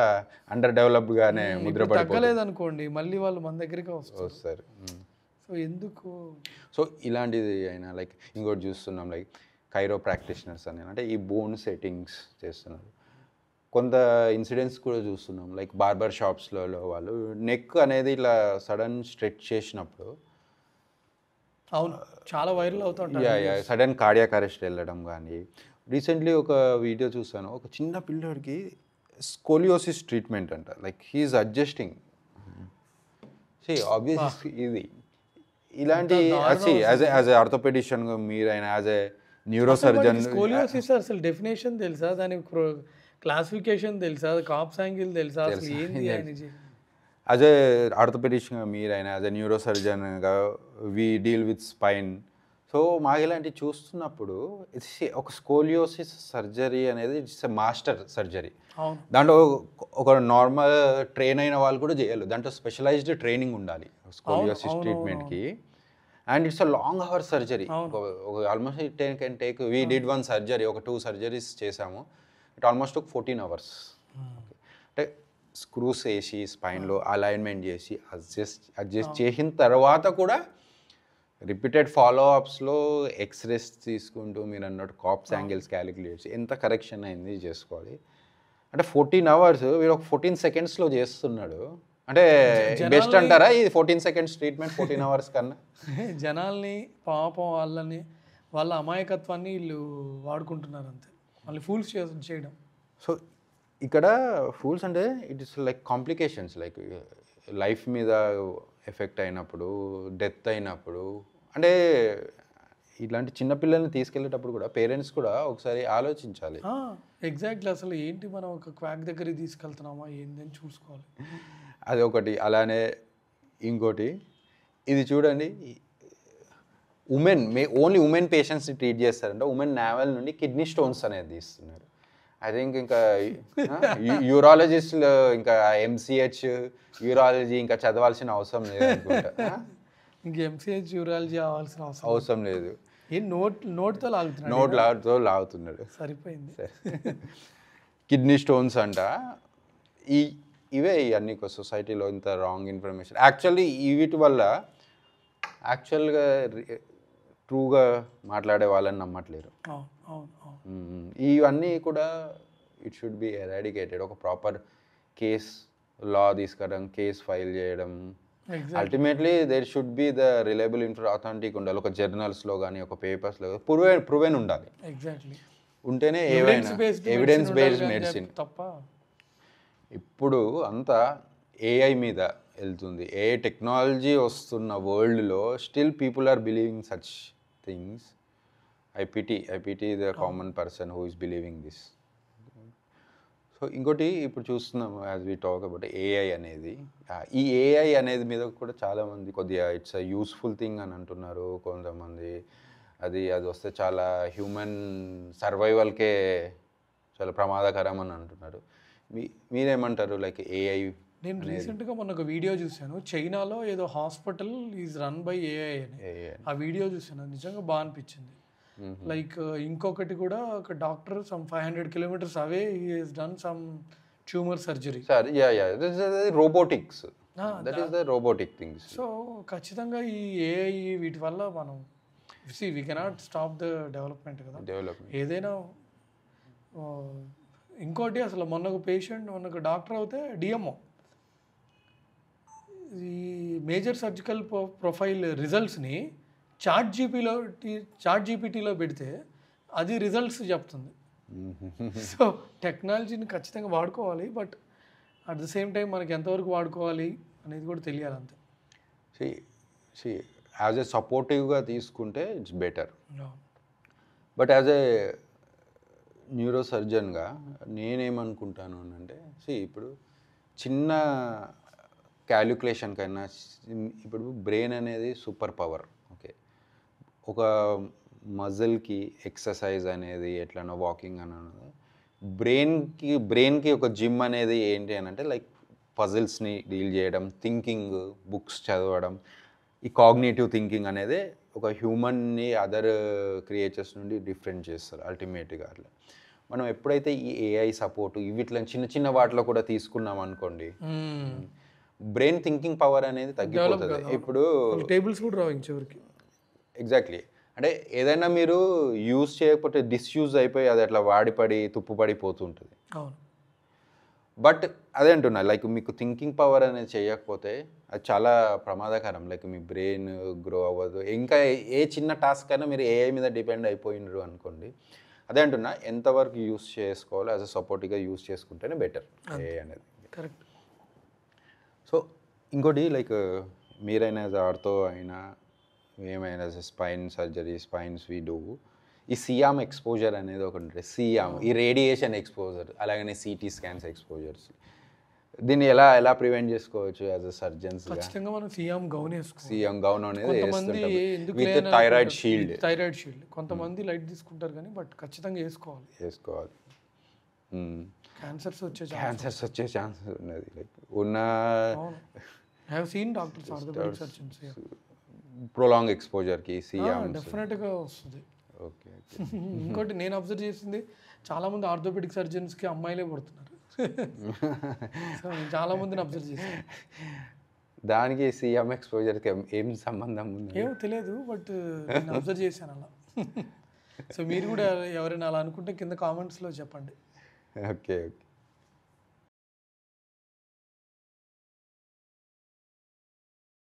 అండర్ డెవలప్డ్గానే ముద్ర తగ్గలేదు అనుకోండి, మళ్ళీ వాళ్ళు మన దగ్గరికి వస్తారు. సో ఎందుకు? సో ఇలాంటిది అయినా లైక్ ఇంకోటి చూస్తున్నాం లైక్ కైరో ప్రాక్టీషనర్స్ అని అంటే ఈ బోన్ సెట్టింగ్స్ చేస్తున్నారు. కొంత ఇన్సిడెంట్స్ కూడా చూస్తున్నాం లైక్ బార్బర్ షాప్స్లలో వాళ్ళు నెక్ అనేది ఇట్లా సడన్ స్ట్రెచ్ చేసినప్పుడు అవును చాలా వైరల్ అవుతుంటాయి. సడన్ కార్డియాక్ అరెస్ట్ వెళ్ళడం కానీ. రీసెంట్లీ ఒక వీడియో చూసాను, ఒక చిన్న పిల్లోడికి స్కోలియోసిస్ ట్రీట్మెంట్ అంట, లైక్ హీఈస్ అడ్జస్టింగ్. ఆబ్వియస్ ఇది ఇలాంటి యాజ్ ఏ ఆర్థోపెడిషియన్గా మీరైనా as a neuro surgeon scoliosis అసలు డెఫినేషన్ తెలుసా, దాని క్లాసిఫికేషన్ తెలుసా, కాప్స్ యాంగిల్ తెలుసా, అసలు ఏంది అనేది? యాజ్ ఏ ఆర్థోపెడిషియన్గా మీరైనా యాజ్ ఏ న్యూరో సర్జన్గా we deal with spine. So మాకు ఇలాంటివి చూస్తున్నప్పుడు ఒక స్కోలియోసిస్ సర్జరీ అనేది ఇట్స్ ఎ మాస్టర్ సర్జరీ. దాంట్లో ఒక నార్మల్ ట్రైన్ అయిన వాళ్ళు కూడా చేయాలి, దాంట్లో స్పెషలైజ్డ్ ట్రైనింగ్ ఉండాలి స్కోలియోసిస్ ట్రీట్మెంట్కి. And it's a long hour surgery, almost it can take we did 1 surgery, ఒక 2 సర్జరీస్ చేసాము, ఇట్ ఆల్మోస్ట్ ఒక 14 hours. అంటే స్క్రూస్ వేసి స్పైన్లో అలైన్మెంట్ చేసి అడ్జస్ట్ చేసిన తర్వాత కూడా రిపీటెడ్ ఫాలో అప్స్లో ఎక్స్రేస్ తీసుకుంటూ మీరు అన్నట్టు కాప్స్ యాంగిల్స్ క్యాలిక్యులేట్స్ ఎంత కరెక్షన్ అయింది చేసుకోవాలి. అంటే 14 hours వీడు ఒక 14 secondsలో చేస్తున్నాడు. అంటే బెస్ట్ అంటారా ఇది 14 seconds ట్రీట్మెంట్ 14 hours కన్నా? జనాల్ని పాపం వాళ్ళ అమాయకత్వాన్ని వీళ్ళు వాడుకుంటున్నారు అంతే, మళ్ళీ ఫూల్స్ చేయడం. సో ఇక్కడ ఫూల్స్ అంటే it is like complications, like life మీద ఎఫెక్ట్ అయినప్పుడు, డెత్ అయినప్పుడు, అంటే ఇట్లాంటి చిన్నపిల్లల్ని తీసుకెళ్ళేటప్పుడు కూడా పేరెంట్స్ కూడా ఒకసారి ఆలోచించాలి. ఎగ్జాక్ట్లీ, అసలు ఏంటి మనం ఒక క్వాక్ దగ్గరికి తీసుకెళ్తున్నామా ఏందని చూసుకోవాలి. అది ఒకటి. అలానే ఇంకోటి ఇది చూడండి, ఓన్లీ ఉమెన్ పేషెంట్స్ని ట్రీట్ చేస్తారంటే ఉమెన్ నావెల్ నుండి కిడ్నీ స్టోన్స్ అనేది తీస్తున్నారు. ఐ థింక్ ఇంకా యూరాలజిస్టులు ఇంకా ఎంసీహెచ్ యూరాలజీ ఇంకా చదవాల్సిన అవసరం లేదు అనుకుంటా. ఇంక ఎంసీహెచ్ యూరాలజీ అవ్వాల్సిన అవసరం లేదు. ఏం నోట్తో లాగుతున్నాడు. సరిపోయింది. కిడ్నీ స్టోన్స్ అంట. ఇవే ఇవన్నీ సొసైటీలో ఇంత రాంగ్ ఇన్ఫర్మేషన్. యాక్చువల్లీ వీటి వల్ల యాక్చువల్గా ట్రూగా మాట్లాడే వాళ్ళని నమ్మట్లేరు. ఇవన్నీ కూడా ఇట్ షుడ్ బి ఎరాడికేటెడ్. ఒక ప్రాపర్ కేస్ లా తీసుకురావడం, కేస్ ఫైల్ చేయడం. Ultimately there should be the reliable authentic ఉండాలి. ఒక జర్నల్స్లో కానీ ఒక పేపర్స్లో ప్రూవెన్ ఉండాలి. ఎగ్జాక్ట్లీ, ఉంటేనే ఏవైనా ఎవిడెన్స్ బేస్డ్ మెడిసిన్. తప్ప ఇప్పుడు అంతా ఏఐ మీద వెళ్తుంది. ఏఐ టెక్నాలజీ వస్తున్న వరల్డ్లో still people are believing such things. I pity the common person who is believing this. So ఇంకోటి ఇప్పుడు చూస్తున్నాము as we talk about AI అనేది. ఈ ఏఐ అనేది మీద కూడా చాలామంది కొద్దిగా ఇట్స్ అ యూస్ఫుల్ థింగ్ అని అంటున్నారు. కొంతమంది అది వస్తే చాలా హ్యూమన్ సర్వైవల్కే చాలా ప్రమాదకరం అని అంటున్నారు. మీరేమంటారు? లైక్ ఏఐ, నేను రీసెంట్గా మొన్న ఒక వీడియో చూశాను, చైనాలో ఏదో hospital is run by AI అని. ఆ వీడియో చూశాను, నిజంగా బాగా అనిపించింది. లైక్ ఇంకొకటి కూడా ఒక doctor some 500 kilometers away he has done some tumour surgery. Robotics, that is the robotic things. So ఖచ్చితంగా ఈ ఏఐ వీటి వల్ల మనం we cannot stop the development కదా. ఏదైనా ఇంకోటి అసలు మొన్న ఒక డాక్టర్ అవుతే డిఎంఓ ఈ మేజర్ సర్జికల్ ప్రొఫైల్ రిజల్ట్స్ని చాట్ జీపీటీలో పెడితే అది రిజల్ట్స్ చెప్తుంది. సో టెక్నాలజీని ఖచ్చితంగా వాడుకోవాలి, but at the same time మనకి ఎంతవరకు వాడుకోవాలి అనేది కూడా తెలియాలి అంతే. యాజ్ ఏ సపోర్టివ్గా తీసుకుంటే it's better. But as a neuro సర్జన్గా నేనేమనుకుంటాను అంటే, ఇప్పుడు చిన్న క్యాలిక్యులేషన్ కైనా ఇప్పుడు బ్రెయిన్ అనేది సూపర్ పవర్. ఓకే, ఒక మజిల్కి ఎక్సర్సైజ్ అనేది ఎట్లనో వాకింగ్ అని అన్నది, బ్రెయిన్కి ఒక జిమ్ అనేది ఏంటి అని అంటే లైక్ పజిల్స్ని డీల్ చేయడం, థింకింగ్, బుక్స్ చదవడం, ఈ కాగ్నేటివ్ థింకింగ్ అనేది ఒక హ్యూమన్ని అదర్ క్రియేచర్స్ నుండి డిఫరెంట్ చేస్తారు అల్టిమేట్గా. అట్లా మనం ఎప్పుడైతే ఈ ఏఐ సపోర్ట్ వీటిలో చిన్న చిన్న వాటిలో కూడా తీసుకున్నాం అనుకోండి, బ్రెయిన్ థింకింగ్ పవర్ అనేది తగ్గిపోతుంది. ఇప్పుడు టేబుల్స్ కూడా రావింగ్ చివరికి. ఎగ్జాక్ట్లీ, అంటే ఏదైనా మీరు యూజ్ చేయకపోతే డిస్యూజ్ అయిపోయి అది అట్లా వాడిపడి తుప్పుపడిపోతుంటుంది. బట్ అదే అంటున్నా, లైక్ మీకు థింకింగ్ పవర్ అనేది చేయకపోతే అది చాలా ప్రమాదకరం. లైక్ మీ బ్రెయిన్ గ్రో అవ్వదు. ఇంకా ఏ చిన్న టాస్క్ అయినా మీరు ఏఐ మీద డిపెండ్ అయిపోయినారు అనుకోండి. అదే అంటున్నా, ఎంతవరకు యూస్ చేసుకోవాలో యాజ్ అ సపోర్టివ్గా యూస్ చేసుకుంటేనే బెటర్ ఏఐ అనేది. కరెక్ట్. సో ఇంకోటి లైక్ మీరైనా యాజ్ ఆర్థో అయినా ఏమైనా spine surgery, spines we do, ఈ సియామ్ ఎక్స్పోజర్ అనేది ఒకటి ఉంటుంది. సియామ్, ఈ రేడియేషన్ ఎక్స్పోజర్, అలాగనే సిటీ స్కాన్స్ ఎక్స్పోజర్స్, దీన్ని ఎలా ప్రివెంట్ చేసుకోవచ్చు యాజ్ అ సర్జన్స్? ఖచ్చితంగా మనం సియామ్ గౌన్ వేసుకోవాలి. సియామ్ గౌన్ అనేది విత్ థైరాయిడ్ షీల్డ్. కొంతమంది లైట్ తీసుకుంటారు కానీ బట్ ఖచ్చితంగా వేసుకోవాలి. క్యాన్సర్స్ వచ్చే ఛాన్సెస్ ఉన్నది. లైక్ ఉన్న I have seen doctors orthopaedic surgeons prolong ఎక్స్పోజర్కి సియామ్ డెఫినెట్గా వస్తుంది. ఓకే. ఇంకోటి నేను అబ్జర్వ్ చేసింది, చాలామంది ఆర్థోపెడిక్ సర్జన్స్కి అమ్మాయిలే పడుతున్నారు. సో నేను చాలామందిని అబ్జర్వ్ చేశాను. దానికి సీఎం ఎక్స్పోజర్కి ఏం సంబంధం ఉంది? ఏమో తెలియదు, బట్ నేను అబ్జర్వ్ చేశాను అలా. సో మీరు కూడా ఎవరైనా అలా అనుకుంటే కింద కామెంట్స్లో చెప్పండి. Okay okay.